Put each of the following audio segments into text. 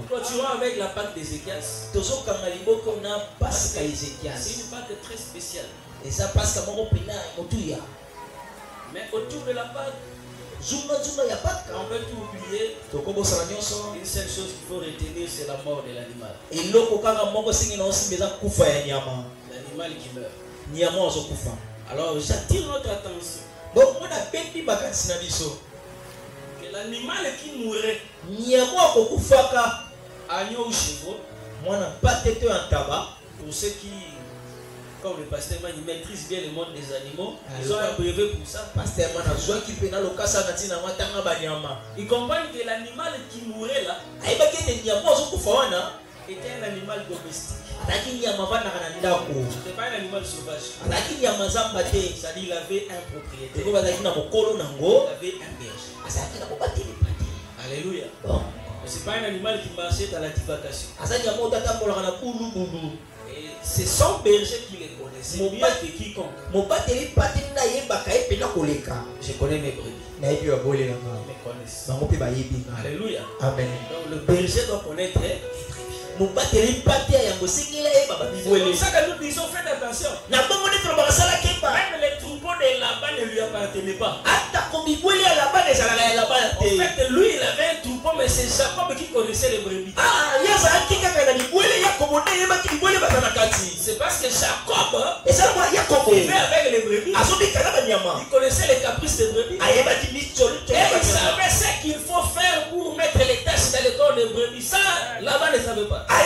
Continuons avec la Pâque d'Ézéchias. C'est une Pâque très spéciale. Mais autour de la Pâque, on peut tout oublier. Une seule chose qu'il faut retenir, c'est la mort de l'animal. L'animal qui meurt. Alors j'attire notre attention que l'animal qui mourrait, agneau ou chevaux, pour ceux qui, comme le pasteur m'a dit, maîtrisent bien le monde des animaux, ils ont un brevet pour ça. Ils comprennent que l'animal qui mourait là était un animal domestique. C'était pas un animal sauvage. C'est-à-dire qu'il avait un propriétaire. Il avait un berger. Alléluia. Ce n'est pas un animal qui marchait dans la divagation. Et c'est son berger qui les connaissait mieux que quiconque. Je connais mes brebis. Ils me connaissent. Alléluia. Amen. Donc le berger doit connaître très bien. C'est pour ça que nous disons, faites attention. Même les troupeaux de Laban ne lui appartenaient pas. En fait, lui, il avait un troupeau, mais c'est Jacob qui connaissait les brebis. C'est parce que Jacob vivait avec les brebis. Il connaissait les caprices des brebis. Et il savait ce qu'il faut faire pour mettre les taches dans le corps des brebis. Ça, Laban ne savait pas. Parce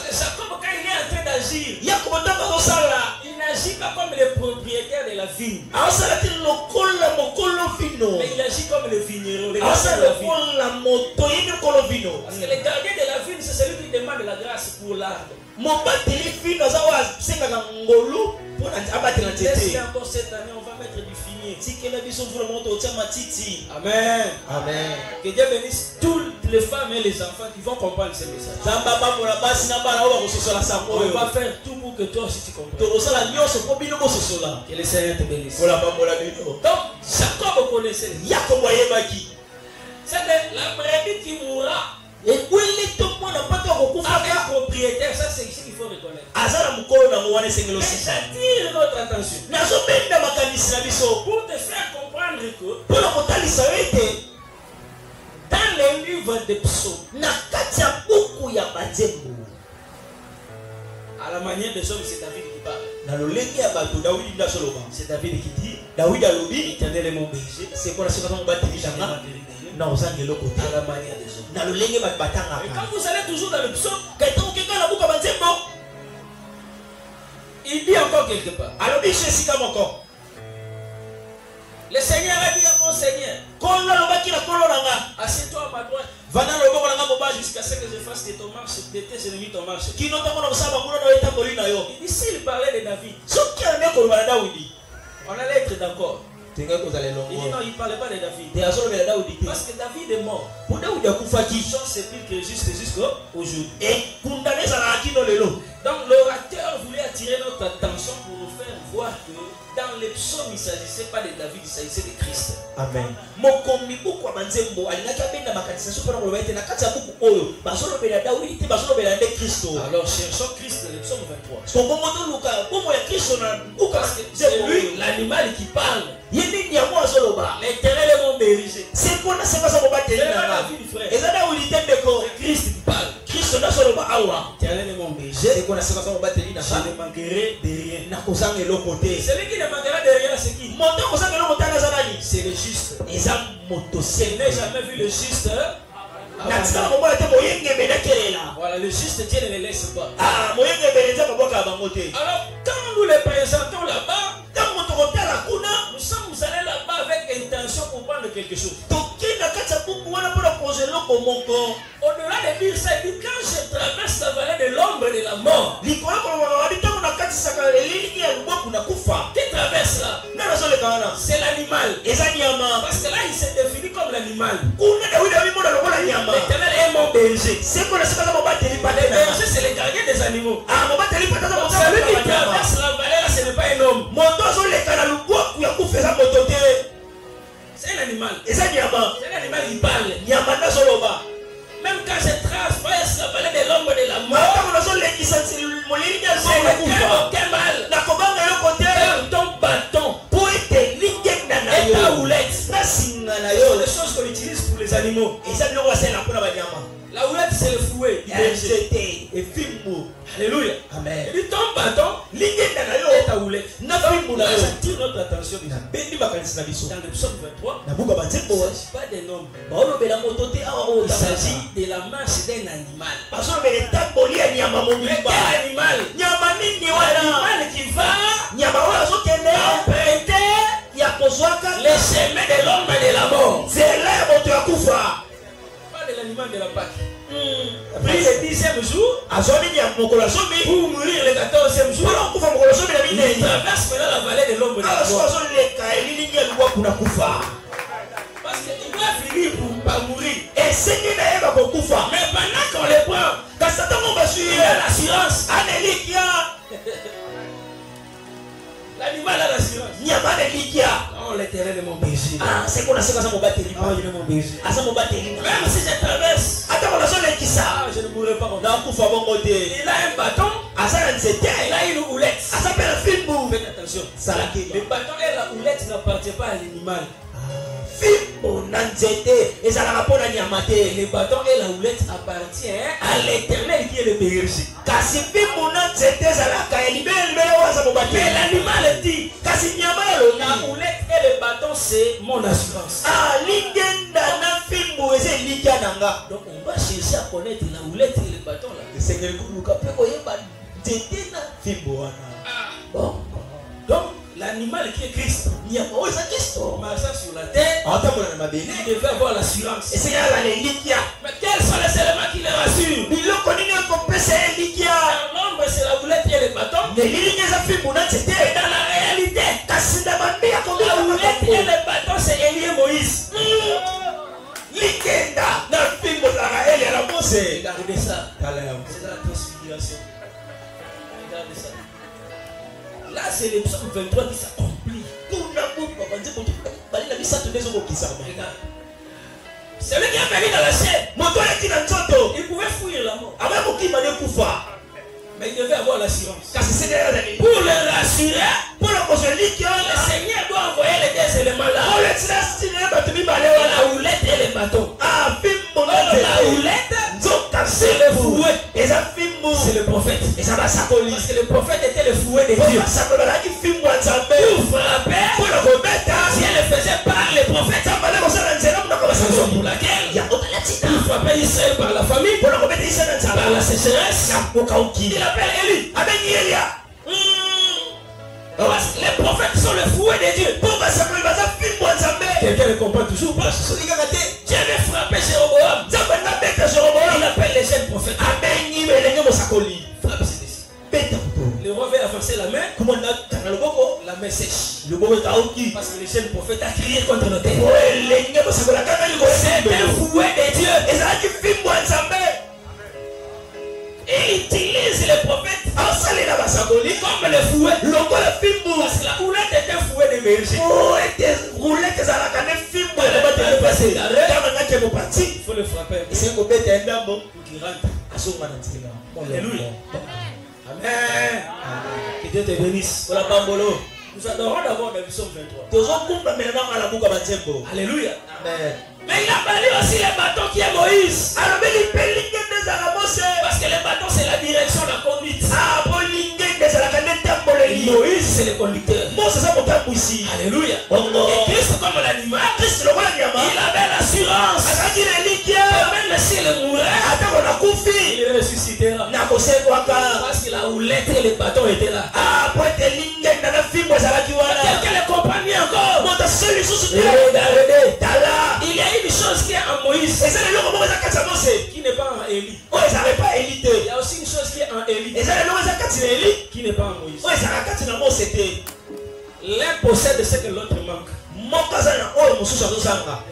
que Jacob, quand il est en train d'agir, il n'agit pas comme le propriétaire de la vigne. Mais il agit comme le vigneron. Parce que le gardien de la vigne, c'est celui qui demande la grâce pour l'arbre. D'ici encore cette année, on va mettre du fumier. Amen. Amen. Que Dieu bénisse toutes les femmes et les enfants qui vont comprendre ce message. On va faire tout pour que toi aussi tu comprennes. Que le Seigneur te bénisse. Donc, Jacob connaissait. C'est la brebis qui mourra. Avec propriétaire, ça c'est ici qu'il faut reconnaître. Mais j'attire notre attention pour te faire comprendre que dans les livres des psaumes, à la manière des hommes, c'est David qui parle. C'est David qui dit, Éternel est mon berger. À la manière des hommes. Et quand vous allez toujours dans le psaume, il dit encore quelque part. Le Seigneur a dit à mon Seigneur, assieds-toi à ma droite jusqu'à ce que je fasse de ton marche, de tes ennemis ton marche. Il dit, s'il parlait de David, on allait être d'accord. Il dit non, il ne parlait pas de David. Parce que David est mort. Son sépulcre existe jusqu'au jour. Donc l'orateur voulait attirer notre attention pour nous faire voir que dans les psaumes, il ne s'agissait pas de David, il s'agissait de Christ. Amen. Alors cherchons Christ, le psaume 23. Parce que c'est lui, l'animal qui parle. L'Éternel est mon berger. C'est quoi David, frère. Christ qui parle. L'Éternel est mon berger. Je ne manquerai de rien. Celui qui ne manquera de rien, c'est qui? C'est le juste. Je n'ai jamais vu le juste. Voilà, le juste Dieu ne le laisse pas. Alors, quand nous les présentons là-bas, nous sommes allés là-bas avec intention pour prendre quelque chose. Au-delà de dire ça, il dit quand je traverse la vallée de l'ombre de la mort, qui traverse là, c'est l'animal. Parce que là, il s'est défini comme l'animal. L'Éternel est mon berger. Le berger, c'est le gardien des animaux. Celui qui traverse la vallée là, ce n'est pas un homme. C'est un un animal. C'est un animal qui parle. Même quand je trace, ça parlait de l'ombre de la mort. C'est aucun mal. Ton bâton et ta houlette. Ce sont des choses qu'on utilise pour les animaux. La houlette, c'est le fouet. Alléluia. Amen. Et puis ton bâton et ta houlette. J'attire notre attention dans le psaume 23. Il ne s'agit pas d'un homme. Il s'agit de la marche d'un animal. Quel animal? L'animal qui va emprunter les chemins de l'homme et de la mort. Pas de l'animal de la Pâque. Pris le 10e jour pour mourir le 14e jour. Il traverse maintenant la vallée de l'ombre de la mort. Parce qu'il doit finir par mourir. Mais pendant qu'on le prend, il y a l'assurance. L'animal a l'assurance. Oh, l'Éternel est mon berger. C'est qu'on a ce qu'on a Oh, il est mon berger. Même si je traverse, je ne mourrai pas comme ça. Il a un bâton. Il a une houlette. Faites attention. Le bâton et la houlette n'appartiennent pas à l'animal. Le bâton et la houlette appartiennent à l'Éternel qui est le berger. Mais l'animal dit, la houlette et le bâton c'est mon assurance. Donc on va chercher à connaître la houlette et le bâton là. Bon. Donc l'animal qui est Christ, marchant sur la terre, il devait avoir l'assurance. Mais quels sont les éléments qui le rassurent? L'ombre c'est la houlette et le bâton. Et dans la réalité, la houlette et le bâton c'est Élie et Moïse. Regardez ça. C'est la transfiguration. Regardez ça. Là, c'est le psaume 23 qui s'accomplit. Regarde. Celui qui a péri dans la chair, il pouvait fuir la mort. Mais il devait avoir l'assurance. Pour le rassurer, le Seigneur doit envoyer les deux éléments là. La houlette et le bâton. La houlette, c'est le fouet. C'est le prophète. Parce que le prophète était le fouet de Dieu. Pour frapper, Dieu le faisait par les prophètes. Raison pour laquelle il frappait Israël par la famine, par la sécheresse. Il appelle Élie. Les prophètes sont le fouet de Dieu. Quelqu'un ne comprend toujours pas. Dieu veut frapper Jéroboam. Il appelle les jeunes prophètes. Frappe celui-ci. Le roi veut avancer la main. La main sèche. Parce que les jeunes prophètes a crié contre nos terres. C'est un fouet de Dieu. Et il utilise les prophètes comme le fouet. Parce que la houlette est un fouet de berger. Il faut le frapper. Pour qu'il rentre. Alléluia. Amen. Que Dieu te bénisse. Nous adorons d'abord le psaume 23. Alléluia. Amen. Mais il a parlé aussi les bâtons qui est Moïse. Parce que les bâtons c'est la direction, la conduite. Moïse c'est le conducteur. Alléluia. Et Christ comme l'animal, il avait l'assurance. Même s'il mourait, il ressuscitera. Parce que la houlette et le bâton étaient là. Quelqu'un le comprend encore. Regardez. Il y a une chose qui est en Moïse qui n'est pas en Élie. Il y a aussi une chose qui est en Élie qui n'est pas en Moïse. L'un possède ce que l'autre manque.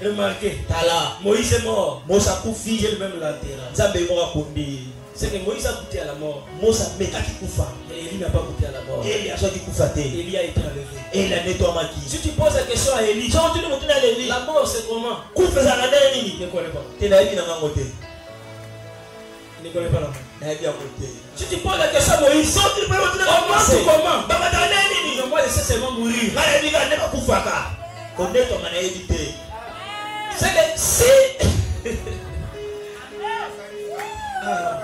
Remarquez, Moïse est mort. Dieu lui-même l'enterra. C'est que Moïse a goûté à la mort. Mais Élie n'a pas goûté à la mort. Élie a été enlevé. Et la nettoiemaki. Si tu poses la question à Élie, la mort c'est comment? Il ne connaît pas. Il ne connaît pas. Si tu poses la question à Moïse, comment? Moi je sais seulement mourir. C'est que si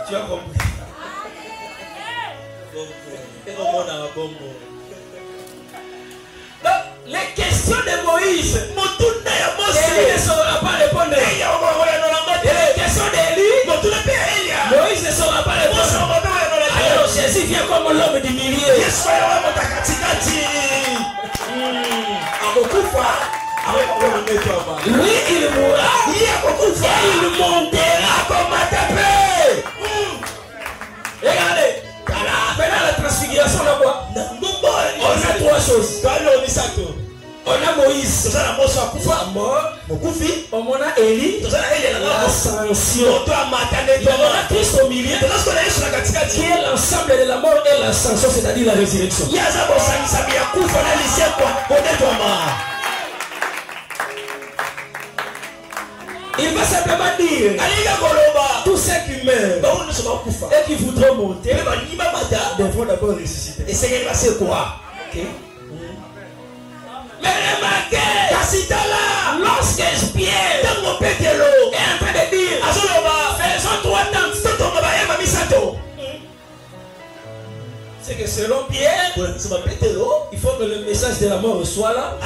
tu as compris. Donc, les questions de Moïse, Élie ne saura pas répondre. Et les questions d'Élie, Moïse ne saura pas répondre. Alors Jésus vient comme l'homme du milieu. Lui, il mourra et il montera comme un tapé. Regardez, maintenant la transfiguration là quoi? On a trois choses. On a Moïse, mort. On a Élie, l'ascension. On a Christ au milieu, qui est l'ensemble de la mort et l'ascension, c'est-à-dire la résurrection. Il va simplement dire tous ceux qui meurent et qui voudront monter devront d'abord ressusciter. Et c'est passé quoi? Mais remarquez, lorsque Pierre est en train de dire faisons 3 temps, c'est que selon Pierre, il faut que le message de la mort soit là,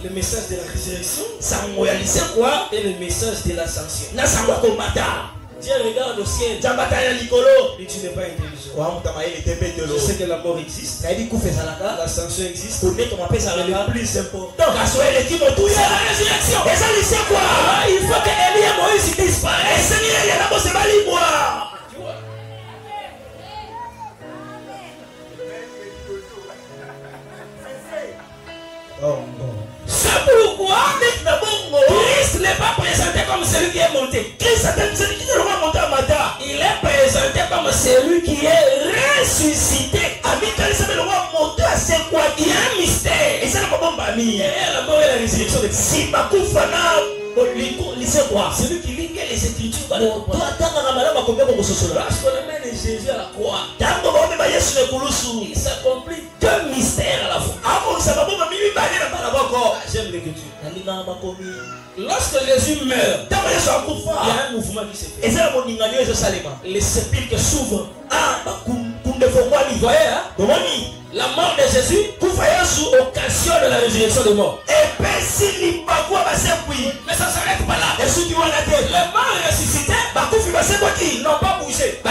le message de la résurrection et le message de l'ascension. Dieu regarde au ciel. Et tu n'es pas intelligent. Je sais que la mort existe. L'ascension existe. Mais le plus important, c'est la résurrection. Il faut que Élie et Moïse disparaissent. Tu vois? C'est pourquoi Christ n'est pas présenté comme celui qui est monté. Il est présenté comme celui qui est ressuscité. Il y a un mystère. Et la mort et la résurrection de Christ. Celui qui lit les Écritures va le comprendre. Lorsqu'on amène Jésus à la croix, il s'accomplit 2 mystères à la fois. J'aime l'Écriture. Lorsque Jésus meurt, il y a un mouvement qui se fait. Les sépulcres s'ouvrent. Vous voyez, hein? La mort de Jésus occasionne la résurrection des morts. Mais ça ne s'arrête pas là. Les morts ressuscités n'ont pas bougé.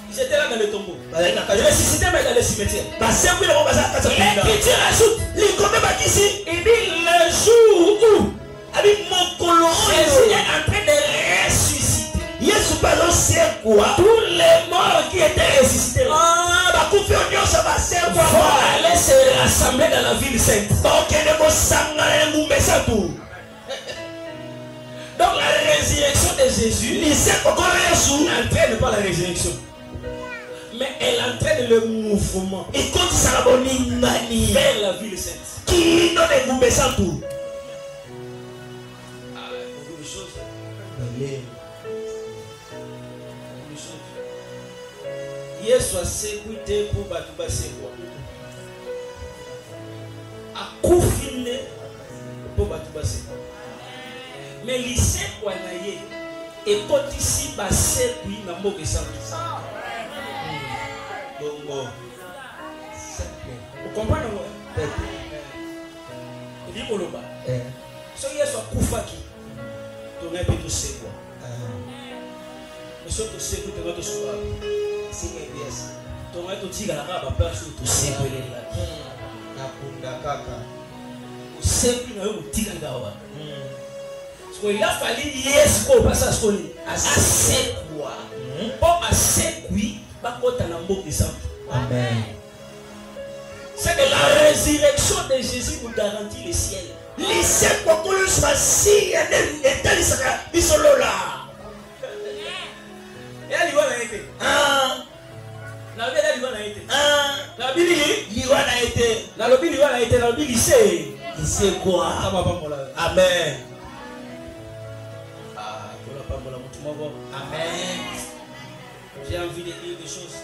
Ils étaient là dans le tombeau. Ressuscités mais dans le cimetière. L'Écriture ajoute, il dit le jour où Jésus est en train de ressusciter tous les morts qui étaient ressuscités vont aller se rassembler dans la ville sainte. Donc la résurrection de Jésus n'entraîne pas la résurrection, mais elle entraîne le mouvement vers la ville sainte. Beaucoup de choses. Yesu asekute pour batu basekwa. Akufine pour batu basekwa. Mais lisekwa na ye ekotisi basekwi na mboka santu. Bongo. Vous comprenez moi? Il dit koloba. So Yesu akufaki. Tonga pe to sekwa. Mais so to sekwa to to soba. Donc, tu as la place où tu sais que il a fallu yes pour passer à ce qu'on est assez quoi pour assez oui pas quand on a mot de ça. Amen. C'est que la résurrection de Jésus nous garantit le ciel. Les ciels pour que nous soyons si et tel ils sont là. Et elle y va la été. La Bible dit liwana été. La lobby liwana été la lobby lycée. Lycée quoi? Amen. Amen. J'ai envie de dire des choses.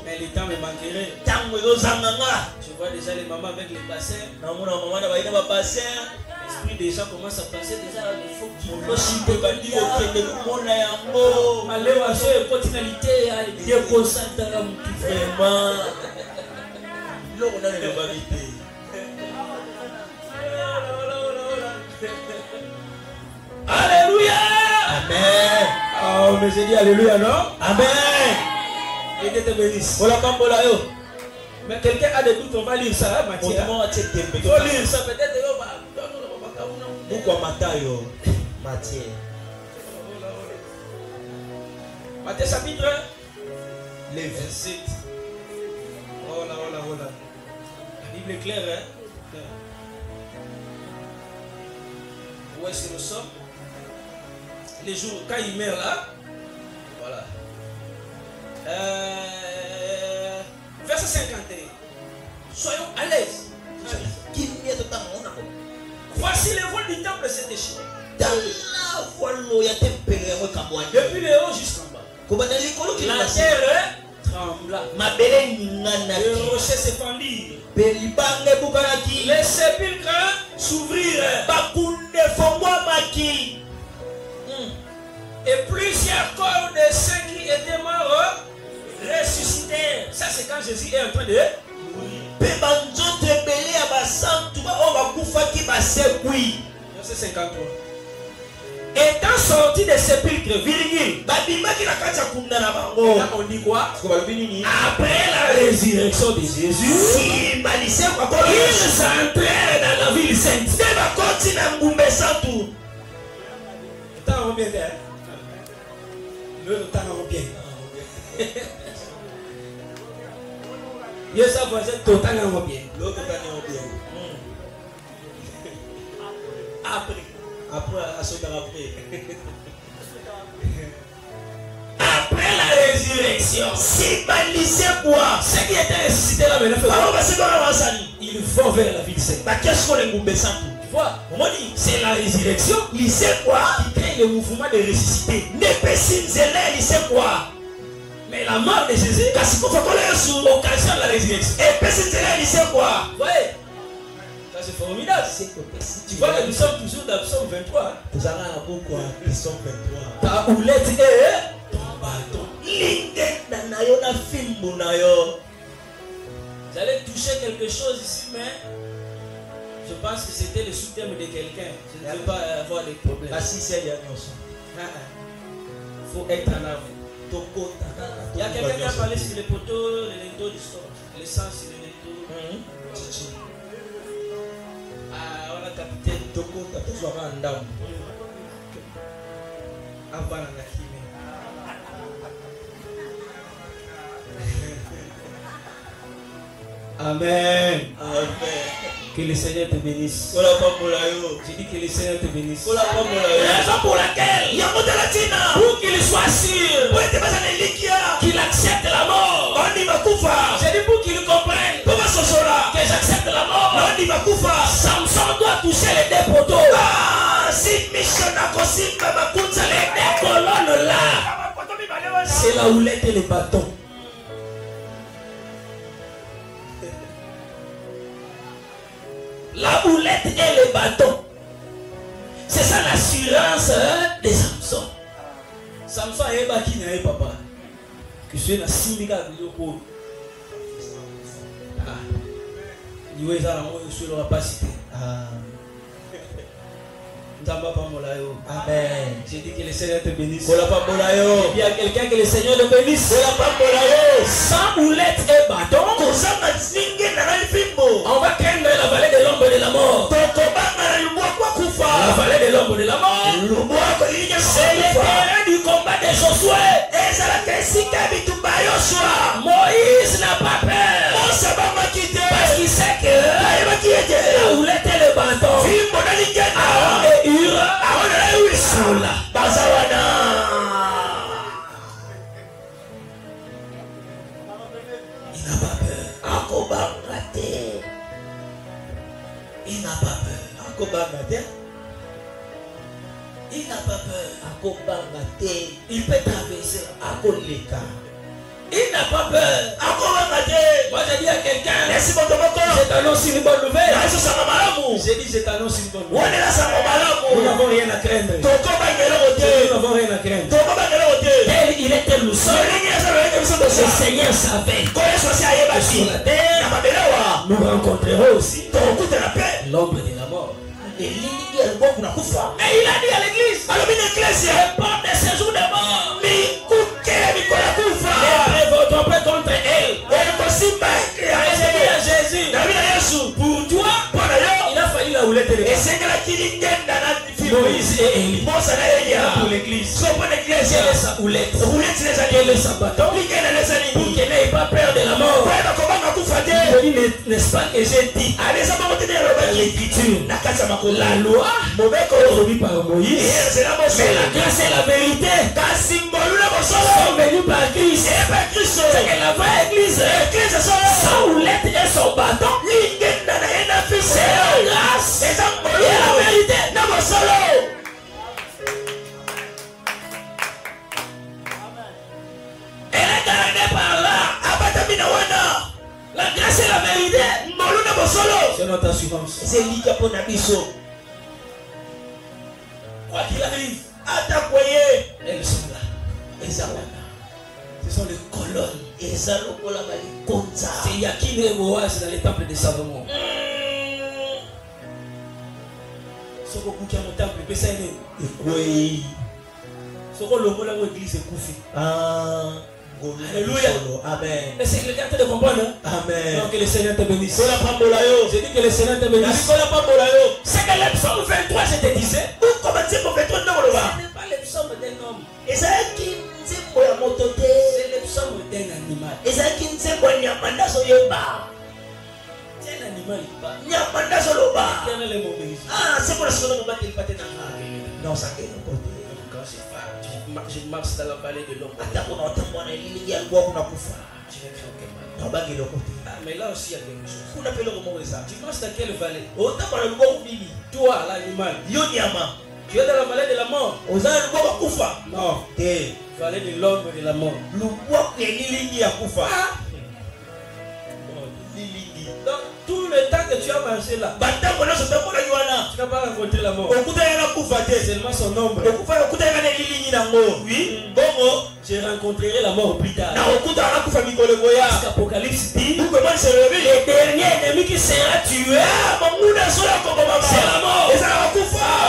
Mais le temps me manquerait. Je vois déjà les mamans avec les bassins. L'esprit des gens commence à passer déjà là. Il faut qu'il Alléluia. Amen. Oh, mais j'ai dit alléluia, non? Amen. Et Dieu te bénisse. Mais quelqu'un a des doutes, on va lire ça, Matthieu. Il faut lire ça, peut-être. Pourquoi Matthieu? Matthieu. Matthieu chapitre 1. Les 27. Oh là, oh là, oh là. La Bible est claire, hein? Où est-ce que nous sommes? Les jours, quand il meurt là, voilà. Verset 51. Soyons à l'aise. Voici le vol du temple s'est déchiré. Depuis le haut jusqu'en bas. La terre trembla. Le rocher s'épandirent. Les sépulcres s'ouvrirent. Et plusieurs corps de ceux qui étaient morts ressuscitèrent. Ça, c'est quand Jésus est en train de mourir. Verset 53. Étant sorti des sépulcres, virgule. Là, on dit quoi? Après la résurrection de Jésus, ils entrèrent dans la ville sainte. Le temps va bien, hein? Le temps va bien. Yes, ça va être tout le temps va bien. Après. Après la résurrection, c'est quoi? Ceux qui étaient ressuscités là maintenant, ils vont vers la ville sainte. Tu vois, c'est la résurrection. Qui crée le mouvement de ressusciter. Mais la mort de Jésus, occasion de la résurrection. Ouais. Ça c'est formidable. Tu vois que nous sommes toujours dans Psaume 23. Ta houlette est ton bâton. J'allais toucher quelque chose ici, mais je pense que c'était le sous-thème de quelqu'un. Je ne veux pas avoir des problèmes. Il faut être en âme. Il y a quelqu'un qui a parlé sur les poteaux, les linteaux du sol. L'essence sur les linteaux. Ah, on a capté. Amen. Que le Seigneur te bénisse. J'ai dit que le Seigneur te bénisse. Raison pour laquelle, pour qu'il soit sûr qu'il accepte la mort. J'ai dit pour qu'il comprenne que j'accepte la mort. Samson doit toucher les deux poteaux. Les deux colonnes là, c'est la houlette et le bâton. La houlette et le bâton. C'est ça l'assurance de Samson. Samson est baki na papa. Que je suis la simika de l'eau. Ah. Il y a un mot sur la capacité. Amen. J'ai dit que le Seigneur te bénisse. Il y a quelqu'un que le Seigneur le bénisse. Sans houlette et bâton, on va craindre la vallée de l'ombre de la mort. La vallée de l'ombre de la mort, c'est le terrain du combat de Josué. Moïse n'a pas peur. Parce qu'il sait que la houlette et le bâton, Aaron et Hur sont là. Il n'a pas peur. Il n'a pas peur. Il n'a pas peur. Il peut traverser la. Il n'a pas peur. Moi je dis à quelqu'un, c'est un aussi une bonne nouvelle. J'ai dit c'est un aussi une bonne nouvelle. Nous n'avons rien à craindre. Nous n'avons rien à craindre. Tel il était le seul. Le Seigneur savait. Sur la terre, nous rencontrerons aussi l'ombre de la mort. Et il a dit à l'église, les portes de ce jour de mort, votre paix contre elle. Et j'ai dit à Jésus, pour toi, il a fallu la houlette de Moïse et Élie. Pour l'église, quelle est sa houlette? Quel est sa bâton? Pour qu'elle n'ait pas peur de la mort. Je dis, n'est-ce pas que j'ai dit l'écriture, la loi produite par Moïse, mais la grâce et la vérité sont venues par Christ. C'est que la vraie église, sans houlette et son bâton, c'est la grâce et la vérité. Elle est gardée par là. La grâce et la vérité, c'est notre assurance. Quoi qu'il arrive, elles sont là. Ce sont les colonnes. C'est Yakin et Boaz dans les temples de Salomon. Ce qu'on boucle à mon temple, il peut s'aider. Ce qu'on le voit dans l'église est couffé. Alléluia. Amen. Est-ce que quelqu'un te comprend? Amen. Donc que le Seigneur te bénisse. J'ai dit que le Seigneur te bénisse. C'est que le psaume 23, je te disais. Ce n'est pas le psaume d'un homme. C'est le psaume d'un animal. C'est un animal. Quel est le mot? C'est pour ça que nous battons le pâté dans la vie. Non, ça fait un côté. Quand je marche dans la vallée de l'ombre, mais là aussi il y a quelque chose. Tu marches dans quelle vallée? Toi, l'animal, tu es dans la vallée de la mort. Non, vallée de l'ombre et de la mort. Donc tout le temps que tu as marché là, tu n'as pas rencontré la mort. Seulement son ombre. Oui, je rencontrerai la mort plus tard. Parce qu'Apocalypse dit, le dernier ennemi qui sera tué, c'est la mort.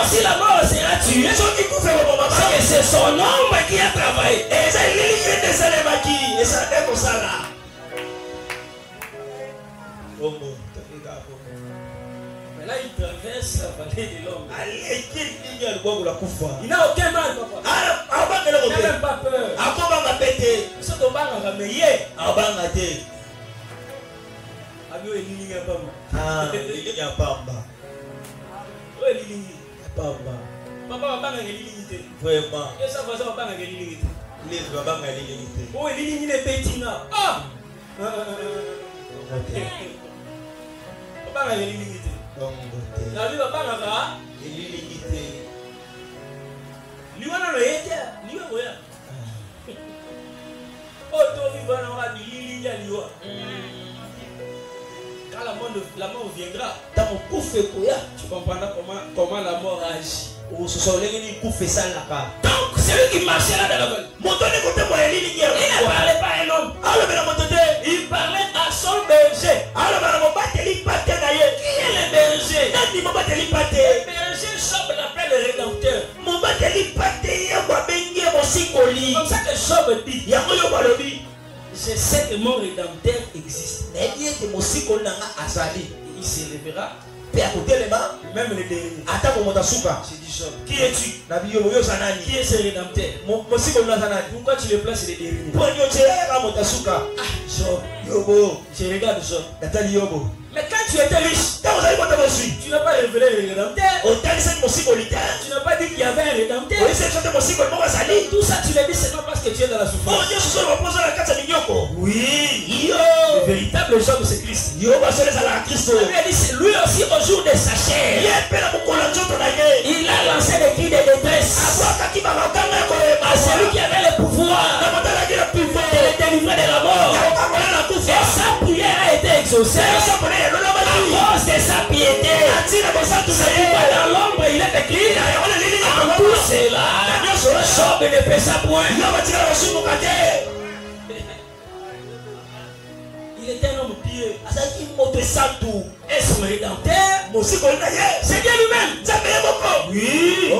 Si la mort sera tuée, c'est que c'est son ombre qui a travaillé. Mais là, il traverse la vallée de l'ombre. Il n'a aucun mal, papa. Il n'a même pas peur. Ce qu'on va ramener. Papa va l'illimité. Vraiment. Et ça va pas l'illimité. Oh, l'illimité. Ah! Papa va l'illimité. La vie va pas là. L'illimité. Lui on a le été. Lui on voit. Oh, toi vivant on va dire l'illimité liwa. Quand la mort viendra, tu comprendras comment la mort agit. Donc, celui qui marchait là dans la vallée, il ne parlait pas à un homme. Il parlait à son berger. Qui est le berger? Le berger Job l'appelle le Rédempteur. Comme ça que Job dit, je sais que mon Rédempteur existe. Il s'élèvera. Même le dernier. J'ai dit Job, qui es-tu? Qui est ce Rédempteur? Pourquoi tu le places le dernier? Job, je regarde Job. Mais quand tu étais riche, tu n'as pas révélé le Rédempteur. Tu n'as pas dit qu'il y avait un Rédempteur. Tout ça tu l'as dit seulement parce que tu es dans la souffrance. Oui, le véritable Job c'est Christ. Yo basole za la Kristo. Lui aussi au jour de sa chair. Il a lancé des cris de détresse à celui qui avait le pouvoir de le délivrer de la mort. Et sa prière a été exaucée à cause de sa piété. C'est pourquoi dans l'ombre il est écrit en tout cela Job ne pesa point. Il était un homme pieux. Et son rédempteur, c'est Dieu lui-même. Oui.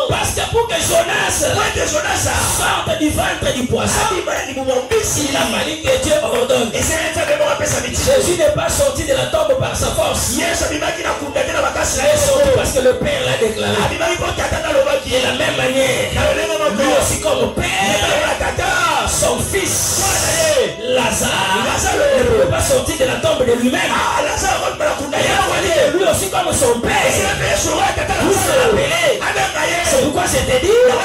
Parce que pour que Jonas sorte du ventre du poisson, il a fallu que Dieu ordonne. Jésus n'est pas sorti de la tombe par sa force. Il est sorti parce que le Père l'a déclaré. De la même manière, lui aussi comme Père, son fils Lazare ne pouvait pas sortir de la tombe de lui-même. Lui aussi comme son père, vous se rappelez. C'est pourquoi c'était dit, la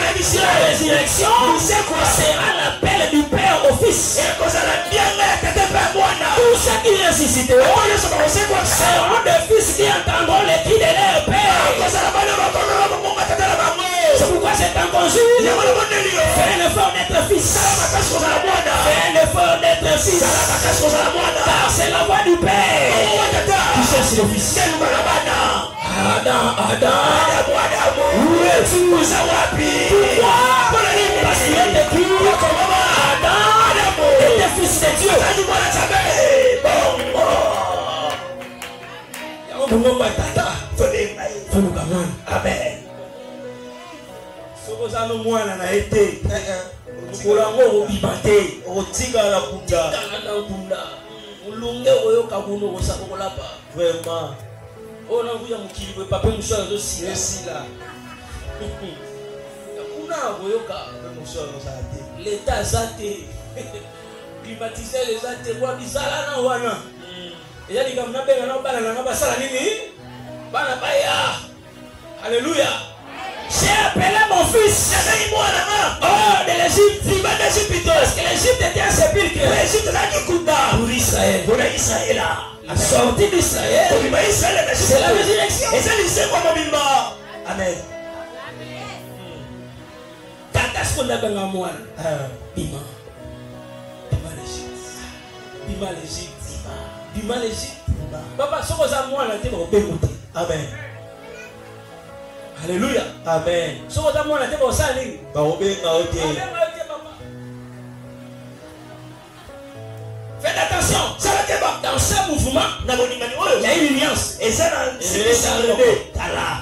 résurrection sera l'appel du Père au Fils. Tous ceux qui ressusciteront seront des fils qui entendront les cris de leur Père. C'est pourquoi c'est un conjure. Fais un effort d'être fils. Fais un effort d'être fils. Car c'est la voix du Père qui cherche le fils. Adam. Où es-tu? Pourquoi? Parce qu'il est écrit Adam était fils de Dieu. Amen. Sokozano mwana na été. Kolango obibate. Otika la kunda. Ulunge oyoka kuno osako lapa. Vraiment. On a vu un mukili we pape musala zo sila. Kuna oyoka musala zate. L'état zate. Privatiser les zate kwa bizala na wana. Eya likamna benga na bana na basala nini? Bana baya. Alléluia. J'ai appelé mon fils hors de l'Égypte. Parce que l'Égypte était un sépulcre. Pour Israël. Sorti d'Israël. C'est la résurrection. Amen. Tata ce qu'on a dans moi. Bima l'Égypte. Papa, ce qu'on a moi là, t'es au Bémoté. Amen. Alléluia. Amen. Ce qu'on a moi là, t'es au Sali. Faites attention. Dans ce mouvement, il y a une nuance.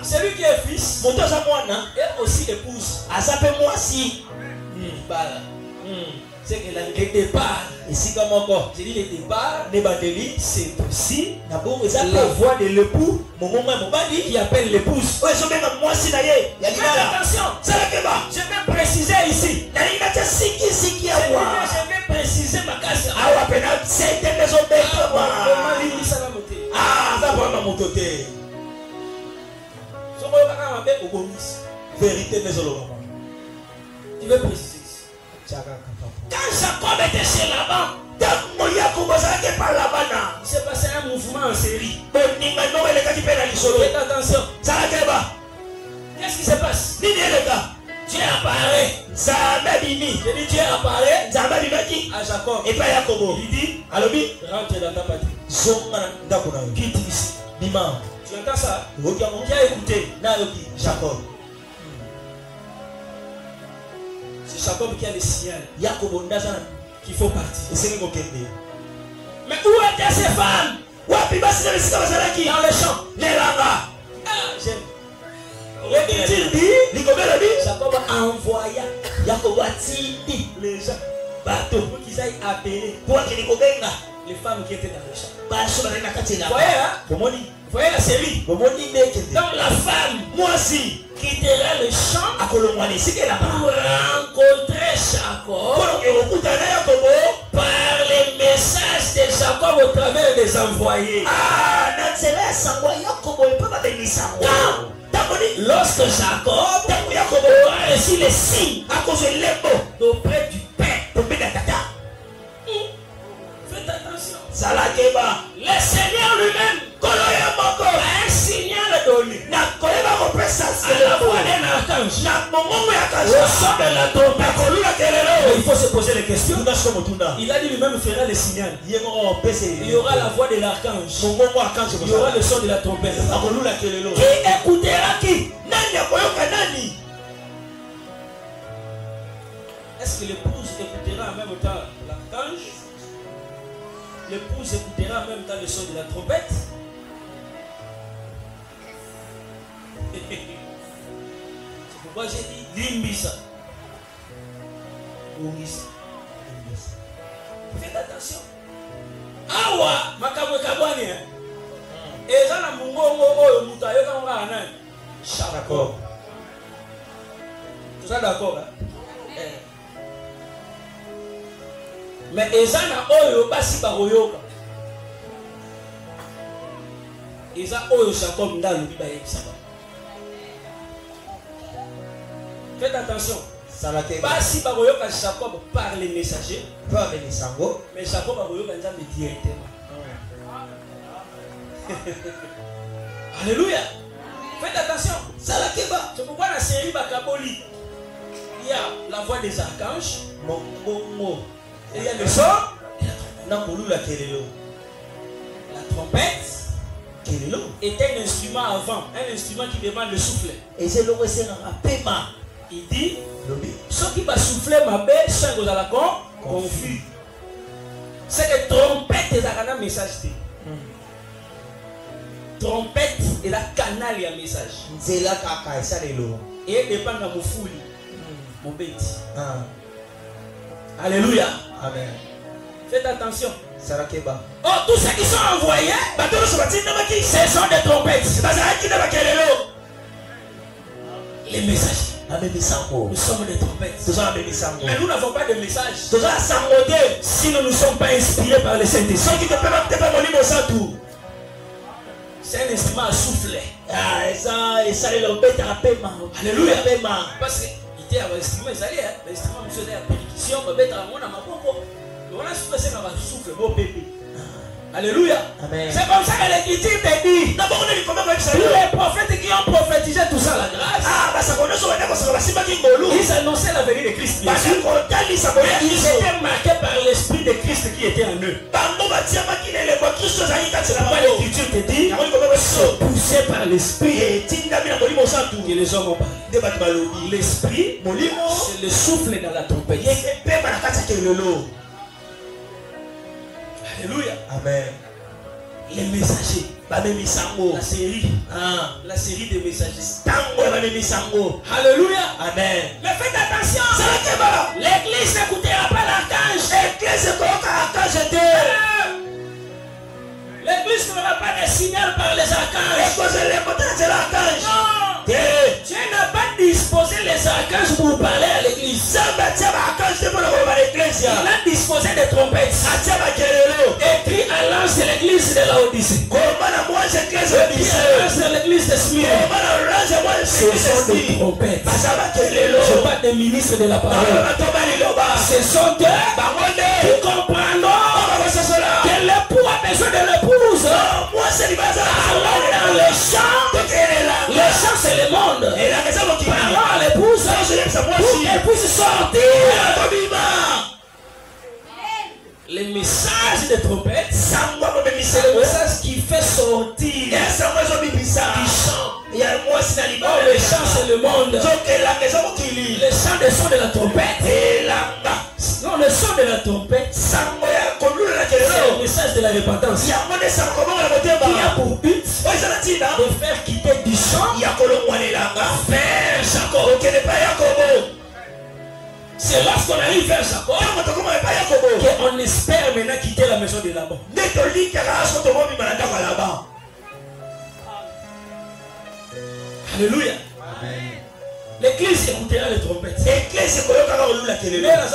Celui qui est fils est aussi épouse. C'est que le départ, j'ai dit le départ, c'est aussi la voix de l'époux qui appelle l'épouse. Faites attention, je vais préciser ici. Je vais préciser ma casse. Vérité, tu veux préciser. Quand Jacob était chez Laban, il s'est passé un mouvement en série. Faites attention. Qu'est-ce qui se passe? Dieu apparaît. J'ai dit Dieu apparaît à Jacob. Il dit rentre dans ta patrie. Quitte ici. Tu entends ça? Qui a écouté? Jacob. C'est Jacob qui a le signal qu'il faut partir. Mais où étaient ces femmes? Dans le champ. J'aime. Jacob envoya les gens bateau pour qu'ils aillent appeler les femmes qui étaient dans le champ. Voyez la série. Donc la femme, moi aussi, quittera le champ pour rencontrer Jacob par les messages de Jacob au travers des envoyés. Lorsque Jacob aura reçu les signes auprès du Père, faites attention. Laissez lui-même, un signal donné à la voix d'un archange, au son de la trompette. Il faut se poser les questions. Il a dit lui-même fera le signal. Il y aura la voix de l'archange. Il y aura le son de la trompette. Qui écoutera qui? Est-ce que l'épouse écoutera en même temps l'archange? L'épouse écoutera en même temps le son de la trompette? C'est pourquoi j'ai dit Limbisa. Faites attention. Awa, makamwe kabwani. Eza na mungongo oyo mutu ayoka nga nani? D'accord. Tout ça d'accord, hein? Mais eza na oyo basi bakoyoka. Eza oyo Jacob ndalo biba yebisaba. Faites attention. Basi bakoyoka Jacob par les messagers. Mais Jacob bakoyoka nzambe directement. Alléluia. Faites attention. C'est pourquoi la série Bakaboli, il y a la voix des archanges. Et il y a le son. La trompette est un instrument avant, un instrument qui demande le soufflet. Il dit, ceux qui vont souffler ma bête, ceux qui vont confus. C'est que trompette est un message. Trompette est la canal et un message. Et elle dépend de mon foule, mon bête. Alléluia. Amen. Faites attention. Oh, tous ceux qui sont envoyés, ce sont des trompettes. Les messages. Nous sommes des trompettes. Mais nous n'avons pas de message. Si nous ne sommes pas inspirés par le Saint-Esprit. C'est un instrument à souffler. Alléluia. Parce que il était à l'instrument, l'instrument, monsieur, la percussion, on a soufflé beau bébé. Alléluia. C'est comme ça que l'Écriture te dit. Tous les prophètes qui ont prophétisé tout ça, la grâce, ils annonçaient la venue de Christ. Ils étaient marqués par l'Esprit de Christ qui était en eux. L'Écriture te dit, poussés par l'Esprit, que les hommes ont parlé. L'Esprit, c'est le souffle dans la trompette. Alléluia. Amen. Les messagers. La série. La série des messagers. Alléluia. Amen. Mais faites attention. L'église n'écoutera pas l'archange. L'église n'aura pas de signal par les archanges. Non. Dieu n'a pas disposé les archanges pour parler à l'église. Il a disposé des trompettes. Écrit à l'ange de l'église de Laodicée. L'ange de l'église de Smyrne. Ce sont des trompettes. Je parle des ministres de la parole. Ce sont eux qui comprendront que l'époux a besoin de l'épouse. Allons dans les champs. Les champs, c'est le monde. Parlons à l'épouse pour qu'elle puisse sortir. Les messages de trompette, c'est le message qui fait sortir, qui chante. Oh, le chant, c'est le monde. Le chant, le son de la trompette. Non, le son de la trompette, c'est le message de la repentance. Qui a pour but de faire quitter du chant vers Jacob. C'est lorsqu'on arrive vers Jacob qu'on espère maintenant quitter la maison de Laban. Alléluia. L'église écoutera les trompettes. Mais la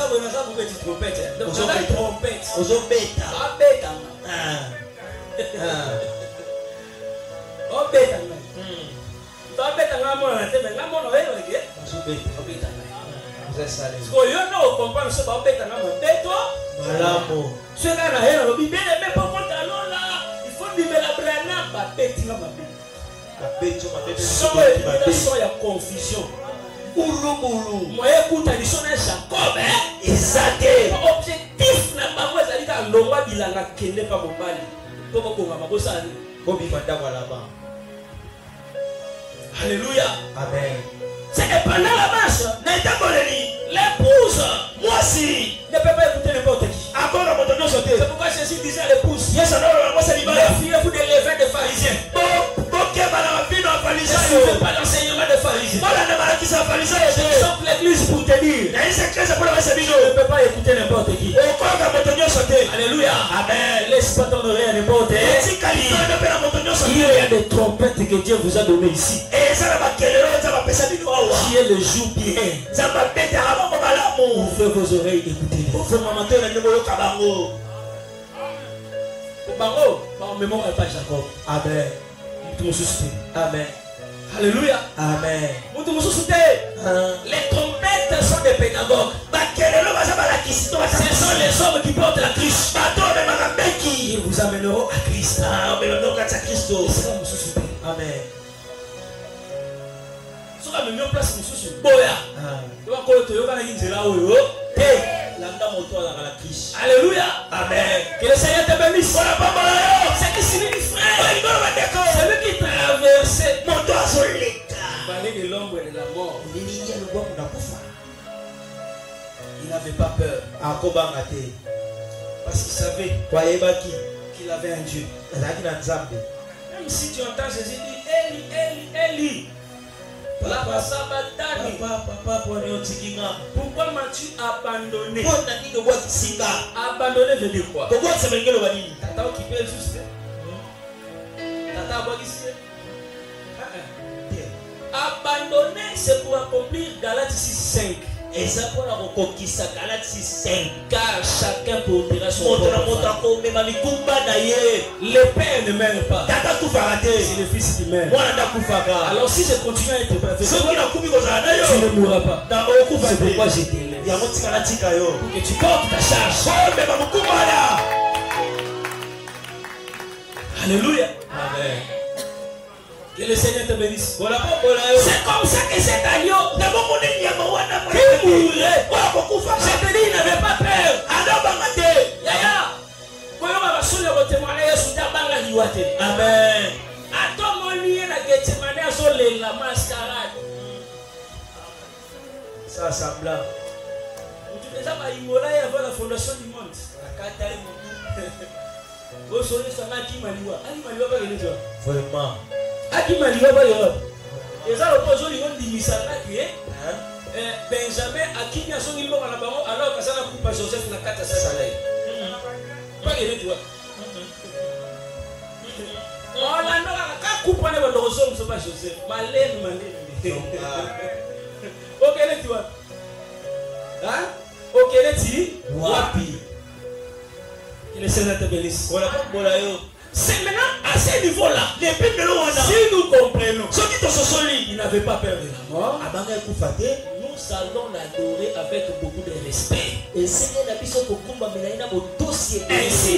trompette. Donc on a une trompette. Il faut Sans la confusion. Moi, écoute, il sonne Jacob. Exact. Objectif, n'a pas moi, ça dit à l'homme, il a la kende pas mon bali. Alléluia. Amen. C'est pendant la marche. L'épouse, moi aussi, ne peut pas écouter n'importe qui. C'est pourquoi Jésus disait à l'épouse, les filles, vous des levains de pharisiens. Ne suivez pas l'enseignement des pharisiens. Sauf l'église pour te dire. Ne peut pas écouter n'importe qui. Alléluia. Amen. Laisse pas ton oreille à n'importe qui. Il y a des trompettes que Dieu vous a données ici. Qui est le jour bien. Ouvrez vos oreilles, écoutez. Pas Jacob. Amen. Amen. Alléluia. Amen. Les trompettes sont des pédagogues. Ce sont les hommes qui portent la Christ. Ils vous amèneront à Christ. Amen. Alléluia. Amen. Que le Seigneur te bénisse. C'est qui signifie frère. C'est lui qui traversait la vallée de l'ombre et de la mort. Il n'avait pas peur. Parce qu'il savait qu'il avait un Dieu. Même si tu entends Jésus dire Eli, Eli, Eli. Papa, pourquoi m'as-tu abandonné? Abandonné veut dire quoi? Tata occupé juste. Tata abolisé. Abandonné, c'est pour accomplir Galates 6.5. Et ça pour la reconquista Galates 6.5. Car chacun portera son propre. Le père ne m'aime pas. C'est le fils qui m'aime. Alors si je continue à être parfait, tu ne mourras pas. C'est pourquoi je t'élève. Pour que tu portes ta charge. Alléluia. Amen. Que le Seigneur te bénisse. C'est comme ça que cet agneau qui mourait. Je te dis, il n'avait pas peur. Amen. Ça semblant. Tu déjà Imola avant la fondation du monde. Vraiment. Benjamin a qui a son niveau alors que ça n'a pas Joseph n'a qu'à sa salaire. Pas gagné toi. On a qu'à couper les balles de pas Joseph. Malène. Ok les toi. Hein? Ok les ti. Wapi. Le Seigneur te bénisse. C'est maintenant à ce niveau-là. Si nous comprenons, il n'avait pas peur de la mort. Nous allons l'adorer avec beaucoup de respect. Ainsi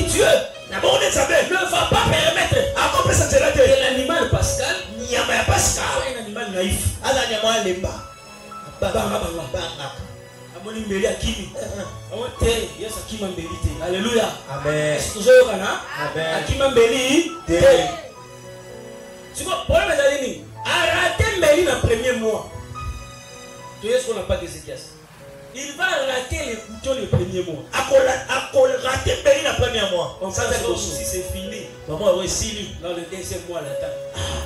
Dieu ne va pas permettre que l'animal pascal soit un animal naïf. Alléluia. Amen. Tu vois, problème est arrêter Mélie dans le premier mois. Tu sais ce qu'on n'a pas de séquence. Il va rater les boutons le premier mois. Rater Mélie dans le premier mois. On sait que si c'est fini. Dans le deuxième mois, l'attend.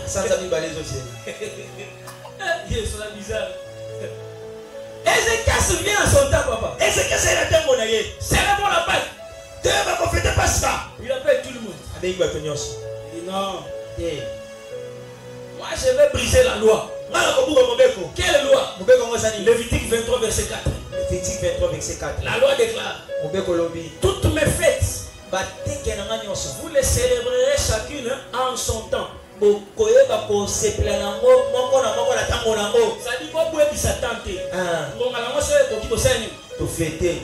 Sans amis balés aussi. C'est la bizarre. Ézéchias vient à son temps, papa. Ézéchias est la terre monnaie. C'est la bonne appel. Dieu va conféter pas ça. Il appelle tout le monde. Il dit non. Moi je vais briser la loi. Quelle loi? Lévitique 23 verset 4. La loi déclare. Toutes mes fêtes, vous les célébrerez chacune en son temps. Ça dit quoi pour sa tante? To fêter.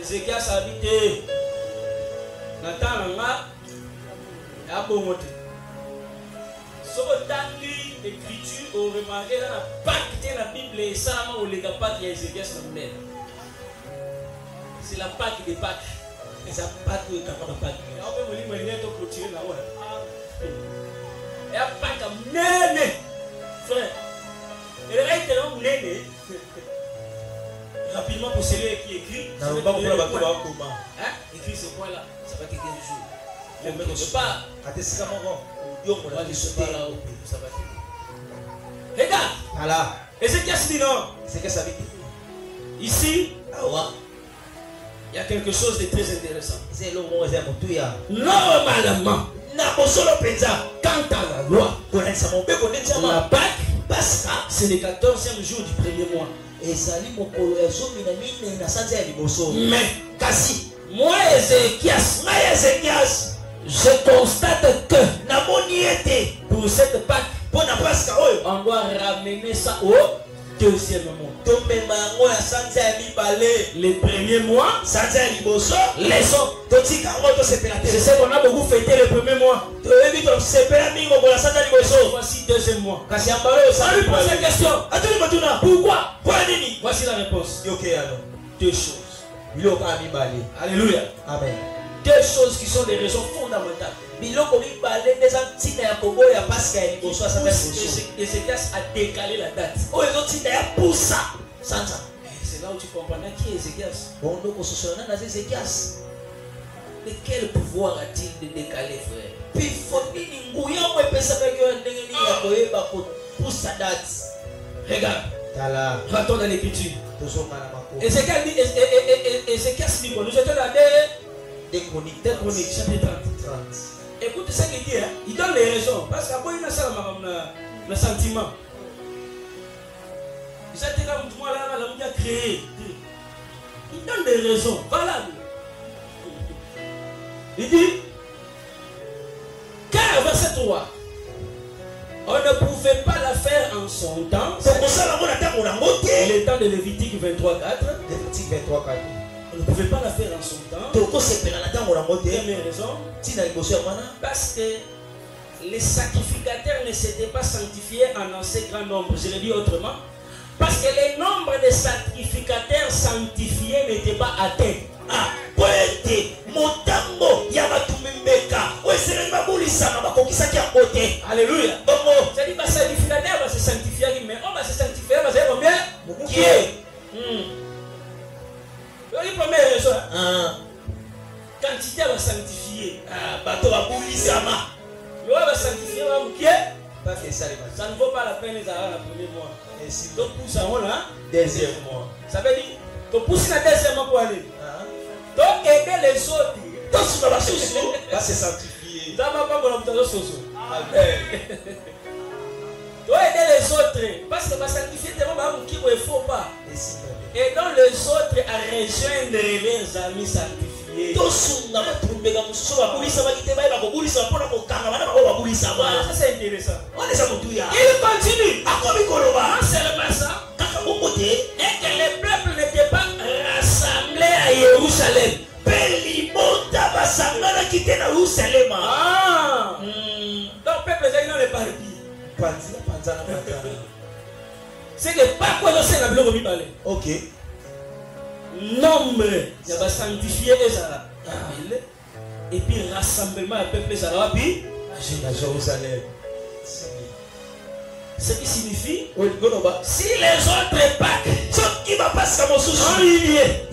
Ézéchias habité. Nathan langa. Ya bongote. Si vous avez l'écriture, vous remarquez dans la Pâque de la Bible, et ça, on ne l'a pas dit à Ézéchias. C'est la Pâque des Pâques. Et ça Pâque de la Pâque. Et on peut me dire, il y a un clôturé là-haut. Et la Pâque a néné. Frère. Et le reste est là, néné. Rapidement pour celui qui écrit. Écrit ce point là. Ça va être 15 jours. On ne peut pas. Regarde. Voilà. Ézéchias dit non. C'est que ça veut dire. Ici, Ah ouais. il y a quelque chose de très intéressant. C'est le mot de Normalement, quant à la loi, la Pâque, c'est le 14e jour du premier mois. Mais, moi, Ézéchias, je constate que pour cette Pâque, on doit ramener ça au deuxième mois. Les premiers mois, les autres. C'est ce qu'on a beaucoup fêté le premier mois. Voici deuxième mois. On lui pose la question. Pourquoi? Voici la réponse. Deux choses. Alléluia. Amen. Deux choses qui sont des raisons fondamentales. Ézéchias a décalé la date. C'est là où tu comprends qui est Ézéchias. De quel pouvoir a-t-il de décaler, frère? Regarde. Retourne dans l'écriture. Ézéchias dit, nous étions dans des chroniques, chapitre 30. Écoute ce qu'il dit, hein? Il donne les raisons. Parce qu'après, il a ça le sentiment. Il s'est dit, il a créé. Il donne des raisons valables. Il dit, car verset 3, on ne pouvait pas la faire en son temps. Le temps de Lévitique 23:4. On ne pouvait pas la faire en son temps. Première raison, parce que les sacrificateurs ne s'étaient pas sanctifiés en assez grand nombre. Je le dis autrement. Parce que les nombres de sacrificateurs sanctifiés n'étaient pas atteints. Alléluia. C'est-à-dire que les sacrificateurs vont se sanctifier, mais on va se sanctifier, on va se faire combien? Qui est? La première raison, quantité va sanctifier. Bateau va boulisama. Le va sanctifier, ça ne vaut pas la peine les avoir le premier mois. Et si tu pousses en là, Deuxième mois. Ça veut dire, tu pousses le deuxième mois pour aller. Donc aider les autres. Va se sanctifier. Tu dois aider les autres. Parce que va sanctifier tellement qui ne faut pas. Et donc les autres à rejoindre les amis sanctifiés. Ça c'est intéressant. Il continue. Non seulement ça, et que les peuples n'étaient pas rassemblés à Jérusalem. Donc peuple est dans les parvis. C'est que pas quoi c'est la bloc parler. Ok. Nombre, il y a sanctifié et puis rassemblement à peuple à Jérusalem. Ce qui signifie si les autres Pâques sont liés,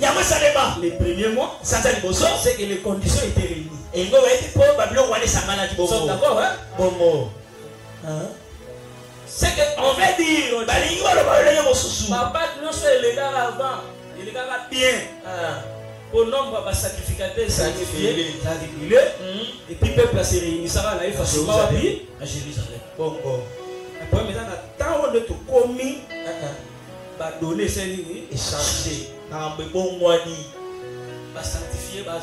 les premiers mois, c'est que les conditions étaient réunies. Sont d'accord, hein? C'est qu'on va dire papa non seulement les gars avant, les gars bien. Au nombre de sacrificateurs sanctifiés, et puis le peuple se réunissera là, il faut à Jérusalem. Après, maintenant, tant on est commis, va donner ces lignes et changer. Va sanctifier, va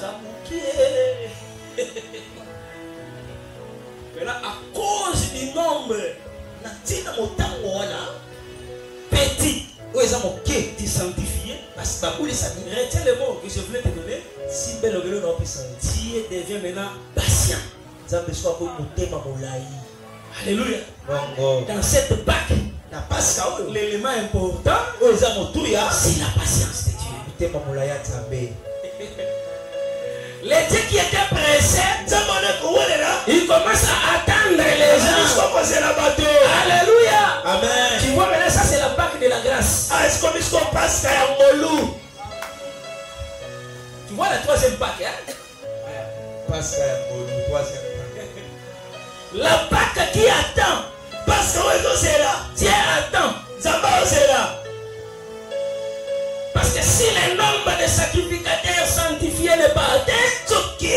maintenant, à cause du nombre, petit, tu sanctifié, retiens le mot que je voulais te donner. Dieu devient maintenant patient. Alléluia. Dans cette Pâque, l'élément important, c'est la patience de Dieu. Les dieux qui étaient pressés, ils commencent à attendre les gens. Alléluia. Amen. Tu vois, maintenant, ça c'est la Pâque de la grâce. Tu vois la troisième Pâque, hein? La Pâque qui attend. Parce que Dieu attend. Parce que si le nombre de sacrificateurs sanctifiés n'est pas atteint, que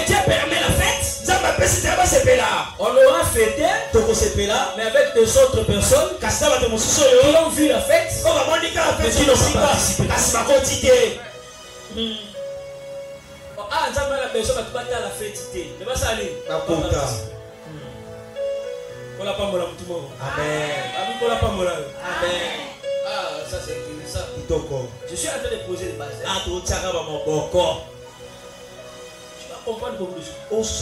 Dieu permet la fête, on aura fêté, mais avec des autres personnes qui ont vu la fête, mais qui n'ont pas participé. Ah, nous avons la personne qui va à la fête. Ne va pas aller. Amen. Ah, ça c'est intéressant. Je suis en train de poser les bases. Tu vas comprendre beaucoup de choses.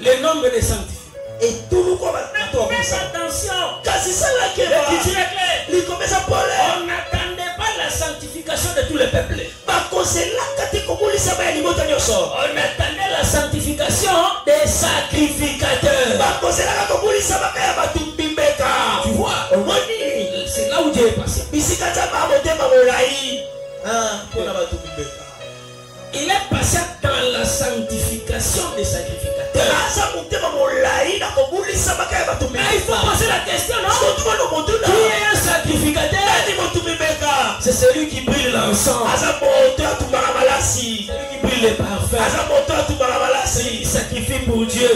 Le nombre des sanctifiés. Et tout le monde faites attention. On n'attendait pas la sanctification de tous les peuples. On attendait la sanctification des sacrificateurs. Tu vois, c'est là où Dieu est passé. Il est passé dans la sanctification des sacrificateurs. Mais il faut poser la question, non? Qui est un sacrificateur? C'est celui qui brille l'encens. Celui qui brille les parfums. Celui qui sacrifie pour Dieu.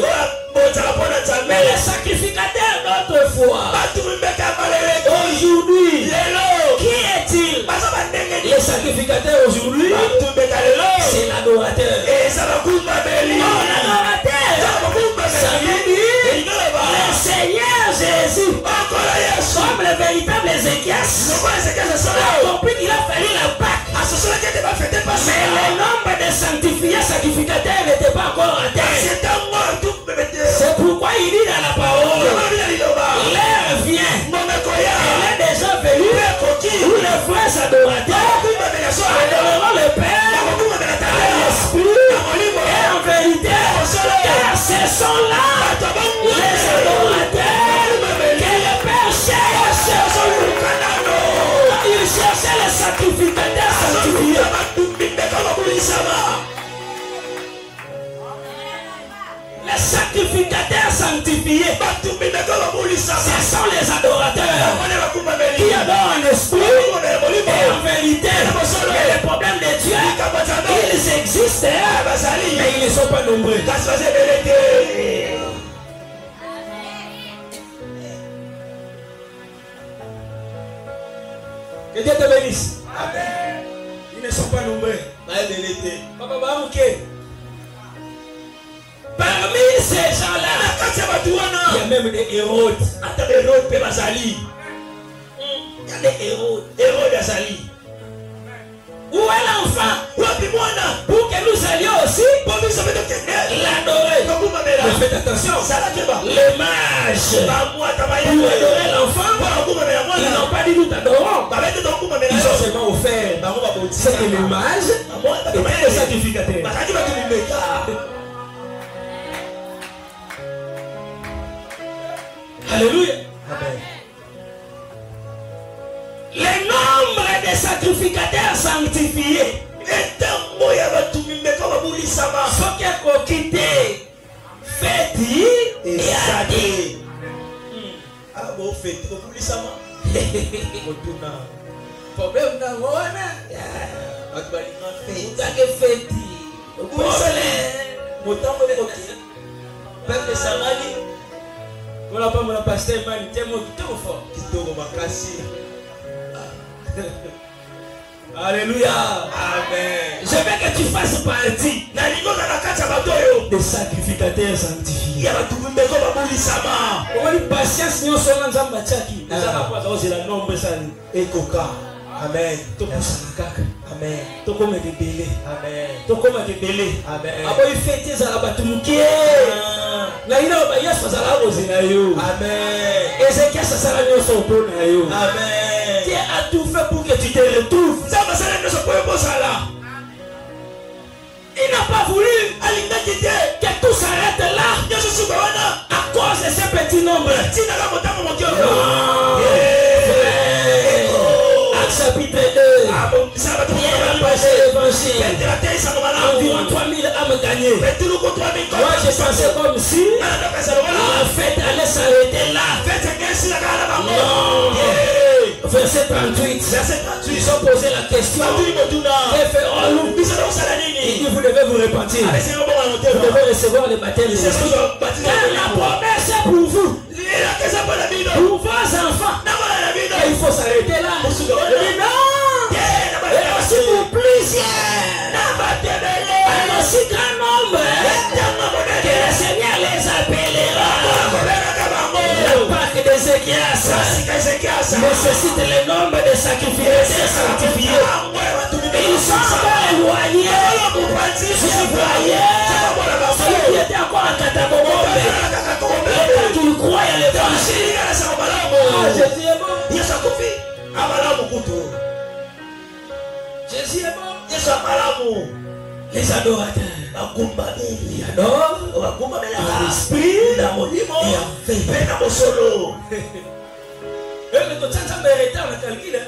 Mais les sacrificateurs d'autrefois, aujourd'hui, qui est-il? Les sacrificateurs aujourd'hui, c'est l'adorateur. Oh, l'adorateur! Ça veut dire le Seigneur Jésus, comme le véritable Ézéchias, a compris qu'il a fallu la Pâque. Mais le nombre de sanctifiés sacrificateurs n'était pas encore atteint. C'est pourquoi il dit dans la parole, l'heure vient, elle est déjà venue, où les frères adorateurs adoreront le Père et l'Esprit et en vérité, car ce sont là les adorateurs que le Père cherche. Il cherchait les sacrificateurs sanctifiés. Les sacrificateurs sanctifiés, ce sont les adorateurs qui adorent en esprit et en vérité. Mais le problème de Dieu, ils existent, mais ils ne sont pas nombreux. Que Dieu te bénisse. Amen. Ils ne sont pas nombreux. Parmi ces gens-là, il y a même des Hérodes. Il y a des Hérodes Azali. Où est l'enfant? Pour que nous allions aussi l'adorer. Mais faites attention, les mages, pour adorer l'enfant, ils n'ont pas dit nous t'adorons. Ils ont seulement offert ce que les mages étaient les sacrificateurs. Alléluia. Amen. Le nombre de sacrificateurs sanctifiés est un moyen de tout le monde. Ce qui a quitté, fait et a dit. Ah bon, fait pour lui ça va. Problème dans moi, peuple Samali. Voilà pas mon pasteur man, t'es mon tout fort. Alléluia. Amen. Je veux que tu fasses partie des sacrificateurs sanctifiés. On va dire patience, nous sommes en Zambachaki. Nous allons pas oser la nombre ça. Ekoka. Amen. Amen. Tokoma debele. Amen. Tokoma debele. Amen. Aboyi fete za batumukie. Na ina ba Yesu za la boze na yo. Amen. Ezekiel ça sera mieux son tour na yo. Amen. Dieu a tout fait pour que tu te retrouves. Ça va ça ne se peut pas ça là. Il n'a pas voulu que tout s'arrête là. À cause de ce petit nombre. Acte chapitre 2. Pierre a passé l'évangile. Environ 3000 âmes gagnées. Moi je pensais comme si la fête allait s'arrêter là. Non. Verset 38. Ils ont posé la question. Que ferons-nous? Il dit vous devez vous repentir. Vous devez recevoir le baptême de l'Esprit. La promesse est pour vous. Pour vos enfants. Et il faut s'arrêter là. Il dit non. Et aussi pour plusieurs. Un aussi grand nombre. Que le Seigneur les appellera. La Pâque d'Ézéchias nécessite le nombre de sacrifiés sanctifiés. Ils sont encore éloignés. Je voyais celui qui était encore en Katabombe. Et quand il croit à l'évangile, Jésus est bon. Jésus est bon. Les adorateurs. Ils adorent en esprit et en fait. Mais quand ça me retard, on calcule.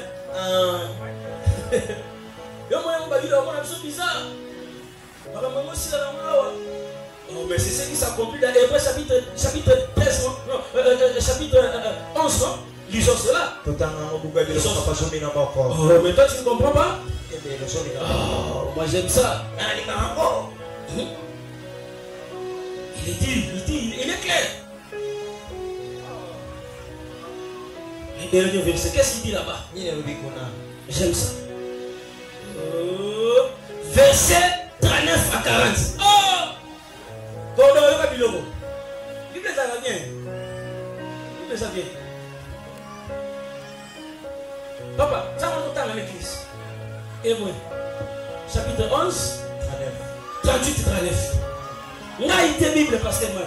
Mais c'est ce qui s'accomplit dans Hébreux chapitre 13, chapitre 11, non? Lisons cela. Mais toi tu ne comprends pas? Moi j'aime ça. Il est clair. Le dernier verset, qu'est-ce qu'il dit là-bas? J'aime ça. Verset 39 à 40. Oh! Bible ça va bien. Bible ça bien. Papa, ça va nous dans l'église. Et moi, chapitre 11, 38-39. On a été Bible parce que moi.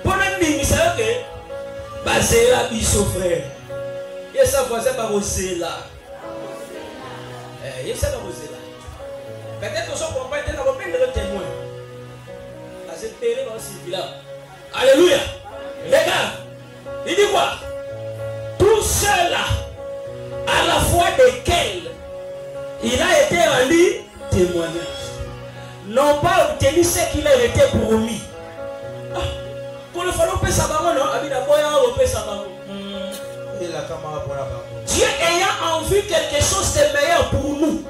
Pendant que nous savons que basé là, biso frère. Et ça, voisin, pas osé là. Et ça, pas osé là. Peut-être que ça, on va être dans le témoin. C'est terrible aussi là. Alléluia. Regarde. Il dit quoi? Tout cela, à la fois desquels il a été rendu témoignage, n'ont pas obtenu ce qu'il a été promis. Pour le falloir payer sa parole, non? Dieu ayant en vue quelque chose de meilleur pour nous.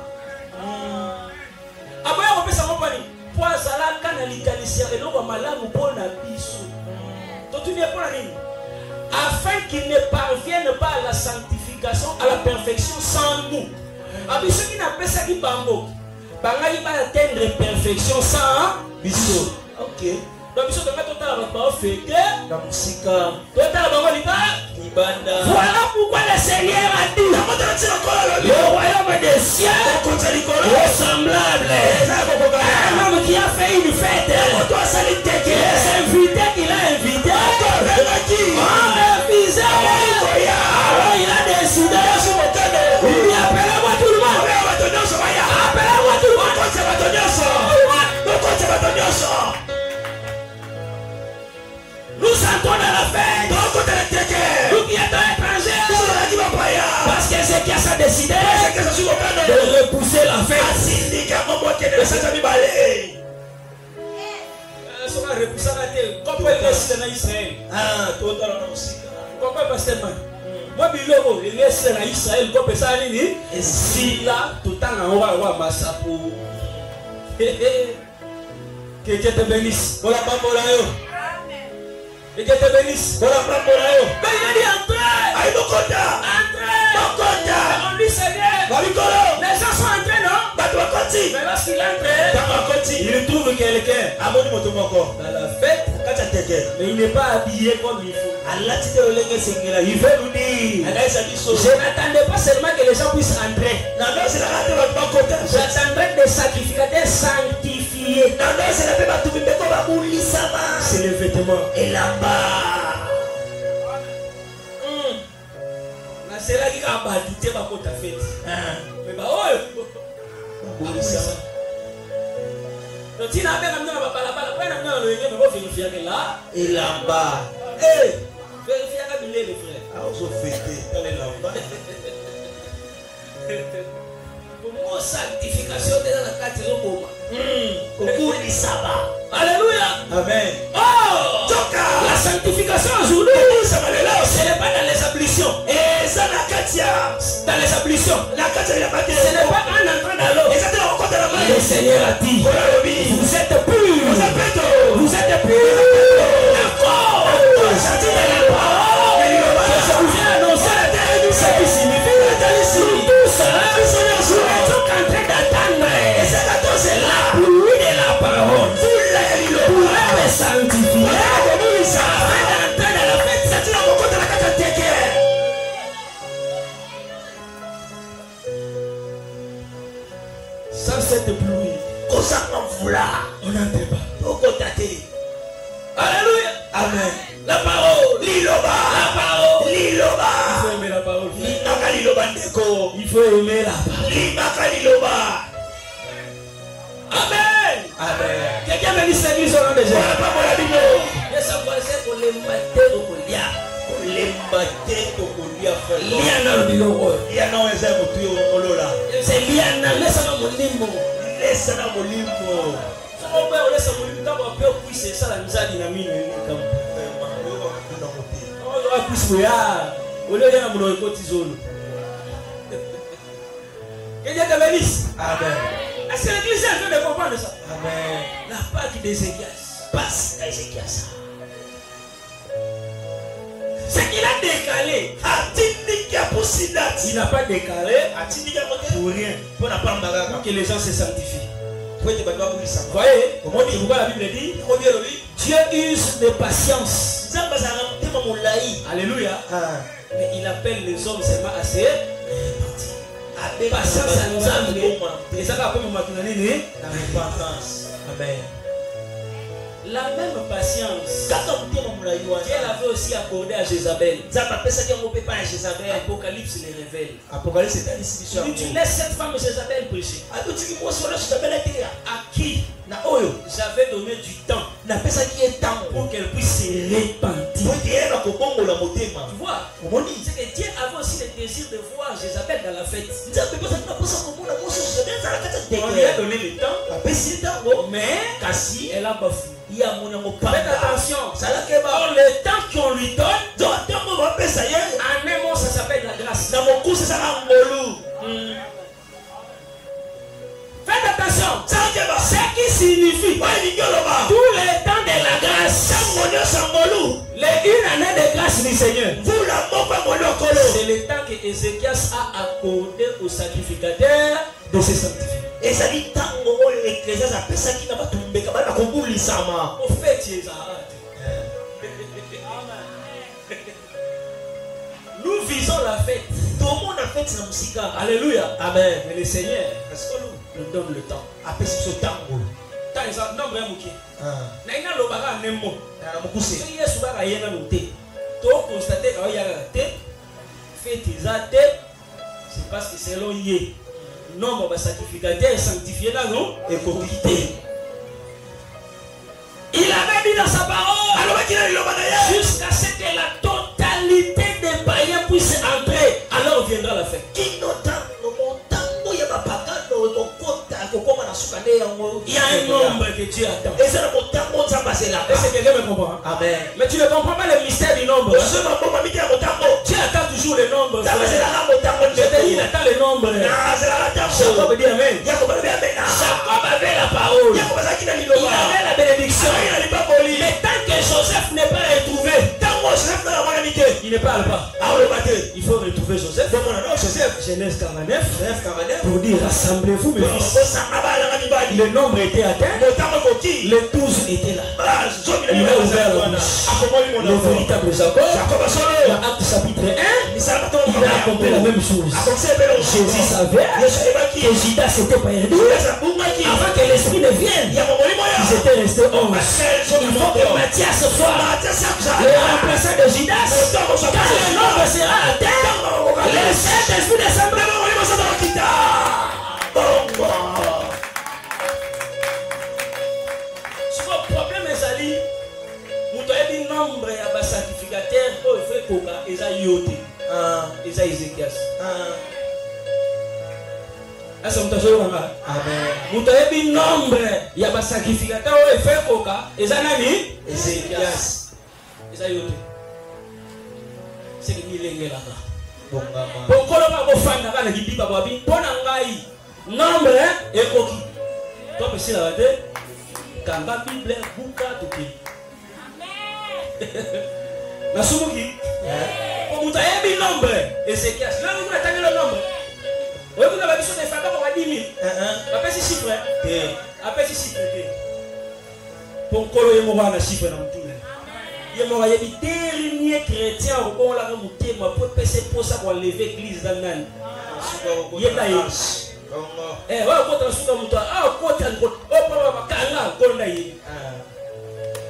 Afin qu'il ne parvienne pas à la sanctification, à la perfection sans nous. Ceux qui n'appellent ça qui bango, bangali va atteindre la perfection sans biso. Ok. Donc biso de mettre total avec pas fêter. Dans musika. Total bango libanda. Voilà pourquoi le Seigneur a dit. Le royaume des cieux est semblable à un homme qui a fait une fête. Les invités qu'il a invités. Alors il a décidé. Il dit appelez-moi tout le monde. Appelez-moi tout le monde. Nous entrons dans la fête. Nous qui étions étrangers. Parce que c'est qui a décidé de repousser la fête. Pourquoi il est Israël? Pourquoi pasteur man? Moi biloko il est na Israël comme ça nini? Si là tout temps on va masapo. Que Dieu te bénisse. Voilà pas pour là yo. Que Dieu te bénisse. Voilà pas pour là yo. Mais il a dit entrez. Aïe Bokota. Entrez. On lui Seigneur. Les gens sont entrés non? Mais lorsqu'il entre, il trouve quelqu'un. Dans la fête, Mais il n'est pas habillé comme il faut. Il veut nous dire, je n'attendais pas seulement que les gens puissent entrer. J'attendrai des sacrificateurs sanctifiés. C'est le vêtement. Et là-bas. C'est là qu'il a battu ma côte à fête. Mais bah ouais. Donc il a bien amené la balabala. Pas amené le yémen, mais vérifier que là. Et là-bas. Vérifier que il est le frère. Ah, on se fêté. Elle est là-bas. Pour moi, sanctification de la carte de l'Obama. Au cours du sabbat. Alléluia. Amen. Oh! La sanctification aujourd'hui, ce n'est pas dans les ablutions. Et ça, dans les ablutions. Ce n'est pas en entrant dans l'eau. Le Seigneur a dit, vous êtes purs. Vous êtes purs. D'accord. Ça dit dans la parole. Je vous ai annoncé ce qui signifie. Tout ça, nous sommes en train d'attendre. C'est la pluie de la parole. Pour être sanctifié. Afin d'entrer dans la fête. Sans cette pluie, on n'entend pas. Alléluia. Amen. La parole. Liloba. La parole. Liloba. Il faut aimer la parole. Il faut aimer la parole. Amen. Amen. Quelqu'un me dit cette église au nom de Jésus. Je sais pas c'est pour les mater au colia. Les mater au colia. Liana le biloko. Liana on essaie de tuer au lola. C'est liana. Laisse-moi mon limbo. Laisse-moi mon limbo. Mon père laisse mon limbo. D'abord père puisse ça la misère dynamique. On doit puisse voir. Au lieu de mon cotizolo. Quelqu'un te bénisse. Amen. Est-ce que l'église est en train de comprendre ça? Amen. La Pâque d'Ézéchias passe à Ézéchias. Ce qu'il a décalé, il n'a pas décalé pour rien. Pour que les gens se sanctifient. Voyez pourquoi la Bible dit Dieu use de patience. Alléluia. Mais il appelle les hommes seulement à se patience à nous amener. Et ça va comme la repentance. Amen. La même patience qu'elle avait aussi accordée à Jézabel. Apocalypse les révèle. Tu laisses cette femme Jézabel prêcher. À qui j'avais donné du temps pour qu'elle puisse se repentir. Tu vois, c'est que Dieu avait aussi le désir de voir Jézabel dans la fête. On lui a donné le temps, mais Cassie, elle a bafoué. Faites attention, le temps qu'on lui donne, en un mot, ça s'appelle la grâce. Faites attention, ce qui signifie tout le temps de la grâce, une année de grâce du Seigneur. C'est le temps que Ézéchias a accordé aux sacrificateurs de se sanctifier. Et ça dit tant l'Ecclésiaste a fait qui n'a pas tombé, au fait, nous visons la fête. Tout le monde a fait sa musique. Alléluia. Amen. Mais le Seigneur nous donne le temps. Après ce temps. Tant que ça, non, mais mouki. N'a le baga nemo. Si Yesu baga yena noté. To constater qu'il y a raté. Fête izate. C'est parce que selon Yé. Nombre de sacrificateurs sanctifiés dans nous et coquité. Il avait dit dans sa parole jusqu'à ce que la totalité des païens puisse entrer. Alors viendra la fête. Il y a un nombre que Dieu attend. Est-ce que quelqu'un me comprend? Amen. Mais tu ne comprends pas le mystère du nombre. Dieu attend toujours le nombre. Il attend le nombre. Jacob dit Amen. Jacob avait la parole. Il avait la bénédiction. Mais tant que Joseph n'est pas retrouvé, il qui ne parle pas. Il faut retrouver Joseph. Genèse 49. Pour dire rassemblez-vous mes fils. Le nombre était atteint. Les 12 étaient là. Il a ouvert la bouche. Le véritable Jacob. Dans Acte chapitre 1. Il a accompli la même chose. Jésus savait que Judas s'était perdu. Avant que l'esprit ne vienne, ils étaient restés 11. Il faut que Matthias soit le remplaçant de Judas. Quand le nombre sera atteint, le Saint-Esprit descendra. Ce problème est sali. Vous avez dit nombre à sacrificateur pour faire coca et ça yote. Et ça Ézéchias. Est-ce que vous avez dit? Vous avez dit nombre il y a sacrificateur pour faire coca et ça nani Ézéchias. Et ça yote. C'est que ni lengue là. Bon koloma ko fanda kana kibiba babi pona ngai nombre et koki. Toi aussi là de kanga Bible buka tuki. La sumuki. Pour vous avez mis nombre Ézéchias. Là vous avez le nombre. Vous avez besoin de faire comme 10 000. Après ces chiffres. Après ces chiffres. Pour kolo yemo wana chiffre na mtu. Yemo ya bi dernier chrétien au la muté ma pour passer pour ça pour lever l'église dans nan. Yenda yi. Wa ko ta suka mutu. Ko ta ko papa makanga ko na yi.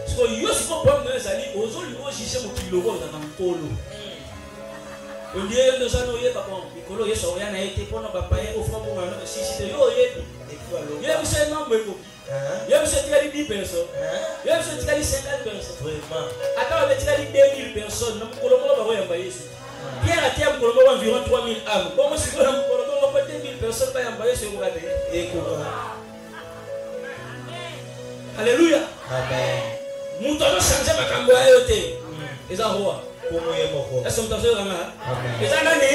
So yo si ko pom na sali ozoli ko jije mo kiloko na mkolo. On dit que nous allons y aller, papa. Nicolo, il y a rien à été pour nous papa. Au fond, pour nous, si c'est yo, il y a un nombre de copies. Il y a un 10 personnes. Il y a un 50 personnes. Vraiment. Attends, on a 2000 personnes. Nous Colombo va voir un bail. Pierre a terme Colombo environ 3000 âmes. Comment si Colombo va 2000 personnes va envoyer sur vous rater. Alléluia. Amen. Nous devons changer ma campagne à yote. Et ça roi. Est-ce que vous avez dit? Et ça nani?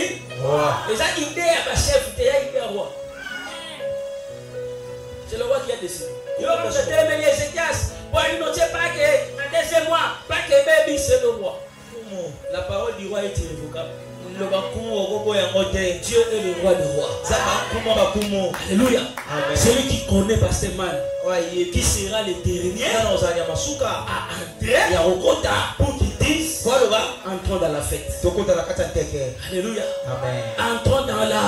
Et ça idée à la chef, idée à roi. C'est le roi qui a décidé. Il va se terminer Ézéchias. Pour il ne sait pas que en deuxième mois, pas que baby c'est le roi. La parole du roi est irrévocable. Dieu est le roi des rois. Alléluia. Celui qui connaît Pasteur Man, qui sera le dernier à entrer pour qu'il dise entrons dans la fête. Alléluia. Entrons dans la.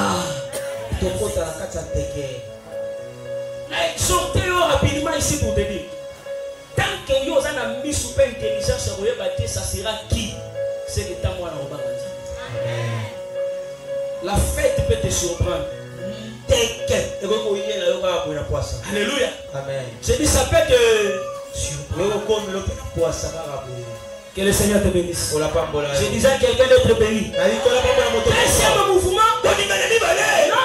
Sortez rapidement ici pour te dire. Tant que vous avez mis sous intelligence, ça sera qui? C'est le temps où on va. La fête peut te surprendre. Alléluia. Amen. Je dis ça peut te surprendre. Que le Seigneur te bénisse. Je disais à quelqu'un d'être béni. Deuxième mouvement. Non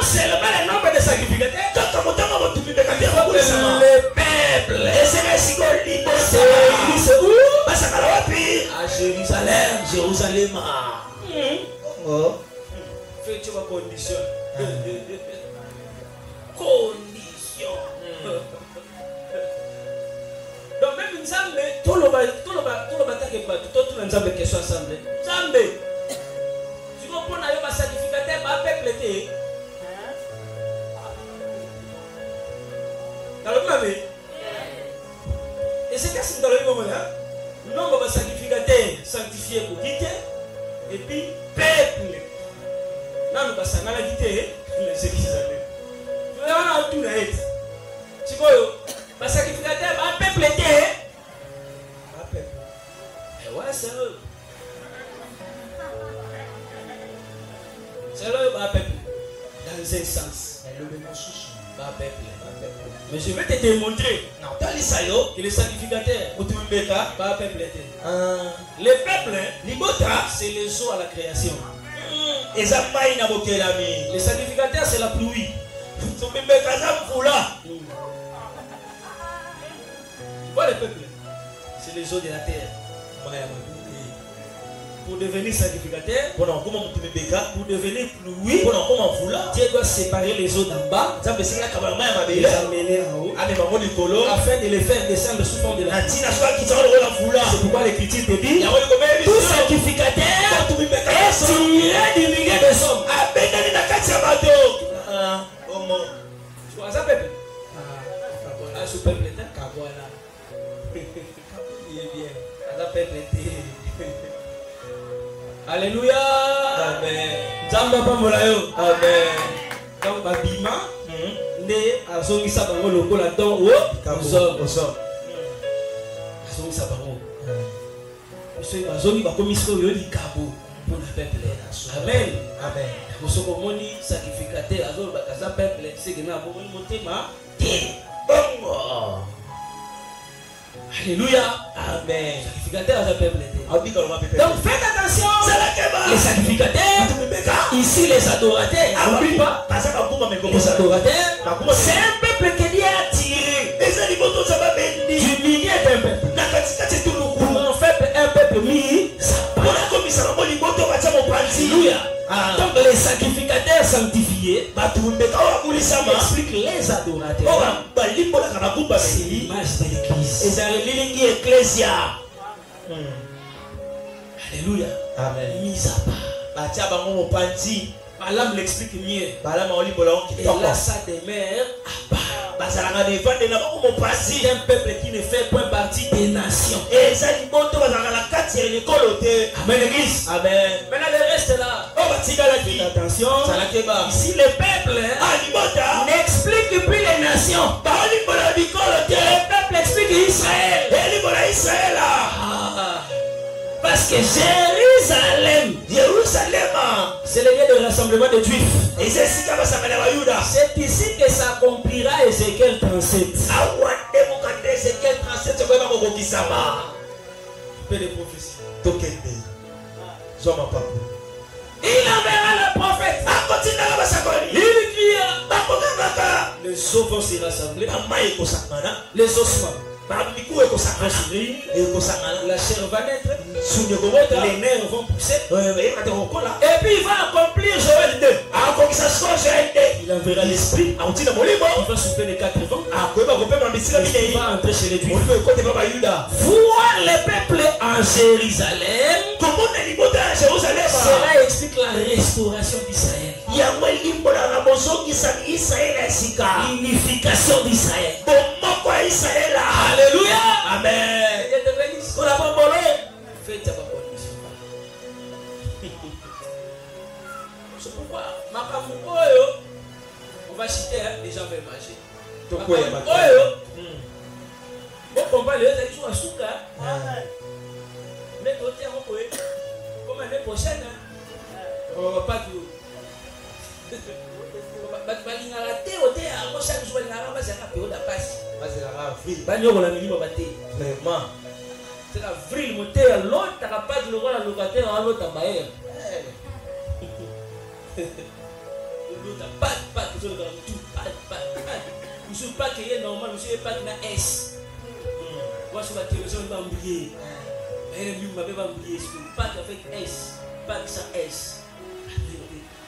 seulement le nombre de sacrificateurs. Le peuple. C'est où? À Jérusalem. Jérusalem. Fais-tu ma condition. Condition. Donc même une Zambé, tout le bataille que tout le Zambé qui soit ensemble. Zambé. Tu comprends là le sacrificateur va peuple était. Dans le plan. Et c'est qu'est-ce que dans le moment là? Le nombre de sacrificateurs sanctifiés pour quitter et puis peuple. Là nous passons à la quitter les Jérusalem. Tu vas voir tout là. Tu vois le sacrificateur va peuple était. Ouais, c'est eux. C'est eux, va peuple. Dans un sens. Va peuple. Mais je vais te démontrer que les sacrificateurs, va peuple était. Les peuples, c'est les eaux à la création. Les sacrificateurs, c'est la pluie. Tu vois les peuples? C'est les eaux de la terre. Pour devenir sacrificateur, pour devenir pluie, Dieu doit séparer les eaux d'en bas, les amener en haut, afin de les faire descendre sous forme de la terre. C'est pourquoi l'Écriture te dit tout sacrificateur voilà. Il est bien. À la peuple était. Alléluia. Amen. Zamba Pamolayo. Amen. Donc, Babima, né à Zongisa Bango, le col à temps, au sol. Zongisa Bango. Monsieur Bazoni, Bakomisko, Yoli Kabo, pour le peuple. Amen. Amen. Monsieur Komoni, sacrificateur, Azor Bakaza, peuple, c'est que nous avons monté ma terre. Alléluia. Amen. Sacrificateur à peuple. Donc faites attention. Les sacrificateurs, ici les adorateurs. N'oublie pas. Les adorateurs, c'est un peuple qui est attiré du milieu d'un peuple. Pour un peuple mis. Alléluia. Donc les sacrificateurs sanctifiés expliquent les adorateurs. C'est l'image de l'église. Alléluia. Amen. Mise à part. Balaam l'explique mieux. Et là ça demeure à part. C'est un peuple qui ne fait point partie des nations. Amen l'église. Amen. Maintenant le reste là. Faites attention. Ici le peuple n'explique plus les nations. Le peuple explique Israël. Parce que Jérusalem, c'est le lieu de rassemblement des Juifs. C'est ici que s'accomplira Ézéchiel 37. Peu de prophéties. Il enverra le prophète. Il dira, les eaux vont se rassembler. Les ossements. La chair va naître, les nerfs vont pousser, et puis il va accomplir Joël 2. Il enverra l'esprit, il va souffler les 4 vents, il va entrer chez les Juifs. Voir les peuples en Jérusalem, cela explique la restauration d'Israël. L'unification d'Israël. Alléluia. Amen. C'est pourquoi on va citer, les gens veulent manger. On va les gens à souka. Mais comme l'année prochaine, on va pas tout. Chaque jour, c'est la vrille montée à l'autre, tu n'as pas de l'oral à locataire à l'autre à Bayer. L'autre a pas de tout, pas. Je ne sais pas qu'il y a normal, je ne sais pas qu'il y a S. Moi, je suis la télévision, je vais m'oublier. Je vais m'oublier, pas avec S, pas sans S.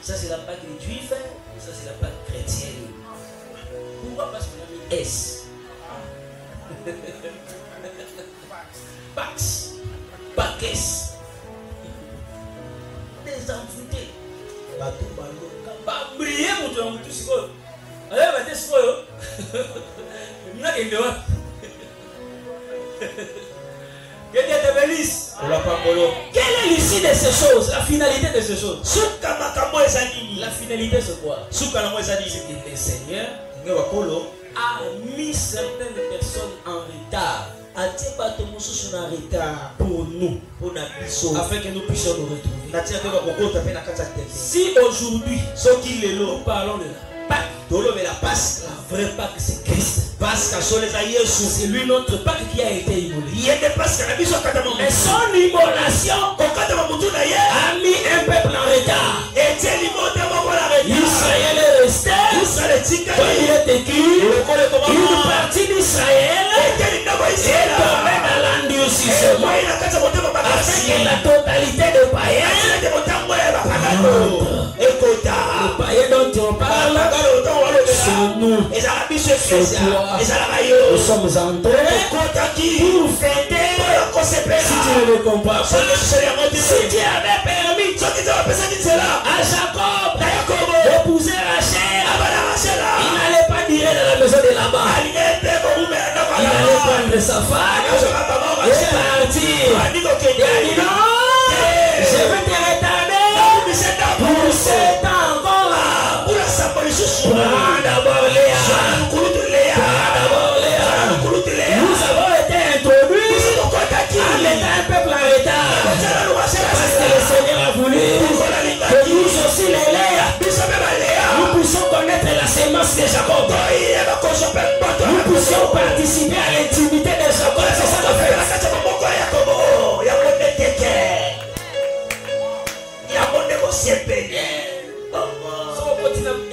Ça, c'est la Pâque des Juifs, ça, c'est la Pâque chrétienne. Pourquoi? Parce qu'on a mis S. Pax. Pax. Des envoûtés. Briller, mon Dieu, tout ce qu'on a. Allez, va te ce qu'on a. Que Dieu te bénisse. Quelle est l'issue de ces choses? La finalité de ces choses? La finalité c'est quoi? C'est que le Seigneur a mis certaines personnes en retard pour nous, afin que nous puissions nous retrouver. Si aujourd'hui nous parlons de la Pâque, la vraie Pâque c'est Christ. C'est lui notre Pâque qui a été immolé. Mais son immolation a mis un peuple en retard. Israël est resté. Quand il est écrit, une partie d'Israël est tombée dans l'endurcissement. Afin que la totalité des païens, le païen dont on parle, c'est nous. Nous sommes entrés pour fêter. Si tu ne le comprends pas, si tu avais permis à Jacob d'épouser Rachel, il n'allait pas dire dans la maison de là-bas. Il allait prendre sa femme et partir. Il a dit non, je vais te retarder pour 7 ans encore. Prends d'abord Léa. Nous avons été introduits en étant un peuple en retard. Parce que le Seigneur a voulu que nous aussi les Léa, nous puissions connaître la sémence de Jacob. Nous puissions participer à l'intimité de Jacob. C'est ça qu'on fait.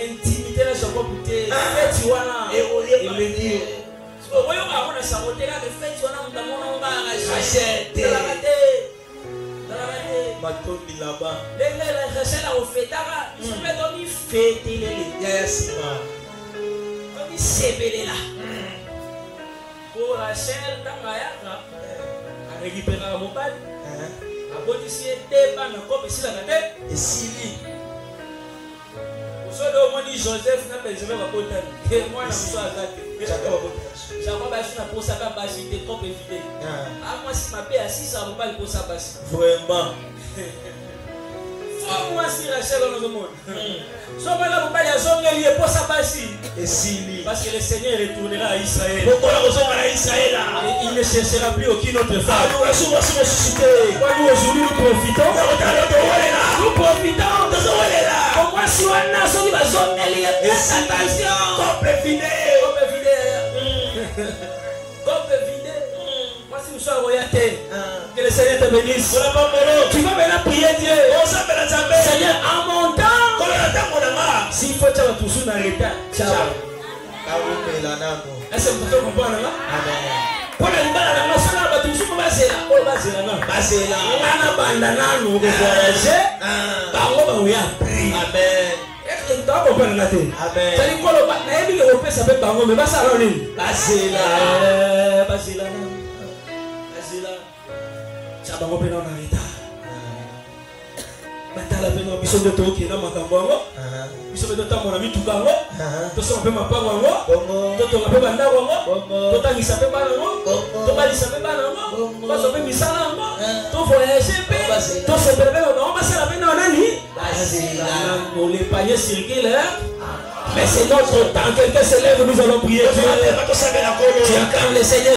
Intimité de Jacob. Matondi là-bas. Pour Rachel, dans la récupérer mon père. A botissé des bancs comme ici la tête. Et Sili. Vous savez, au moins, Joseph n'a pas besoin de botter. Et moi, je suis à la tête. J'avais besoin pour ça qu'à base des copes évidées. Ah, moi, si ma paix assis, ça va pas pour ça passer. Vraiment. Moi, si Rachel dans le monde. Soit là, vous parlez à son lié pour ça passer. Et Sili. Parce que le Seigneur retournera à Israël. Pourquoi la raison à Israël? Il ne cherchera plus aucune autre femme. Nous aujourd'hui nous profitons. Nous profitons. Au moins, si on a son livre, attention. Couple vidé. Moi, si vous soyez royauté, que le Seigneur te bénisse. Tu vas maintenant prier Dieu. Seigneur, en mon temps, s'il faut que tu toujours dans l'état, ciao. Est-ce que vous comprenez? Amen. Pour les balles, on va toujours passer là. On va passer là. On a abandonné nous de voyager. Amen. Tu dois comprendre la tête. Amen. C'est quoi le bac? N'ayez pas le ça peut pas mais pas ça là. Passez là. Passez là. Passez là. Ça va reprendre en état. Maintenant la peine on mission de toquer dans ma cambo. Mission de temps mon ami tout cambo. To so pe ma pa wango. To to pe banda wango. To ta ni sape ba wango. To ba ni sape ba wango. Ba so pe misala wango. To voyager pe. To se bebe on va se la peine on ani. On les paniers circulaires. Mais c'est notre temps. Quelqu'un se lève, nous allons prier Dieu. Tu acclames le Seigneur.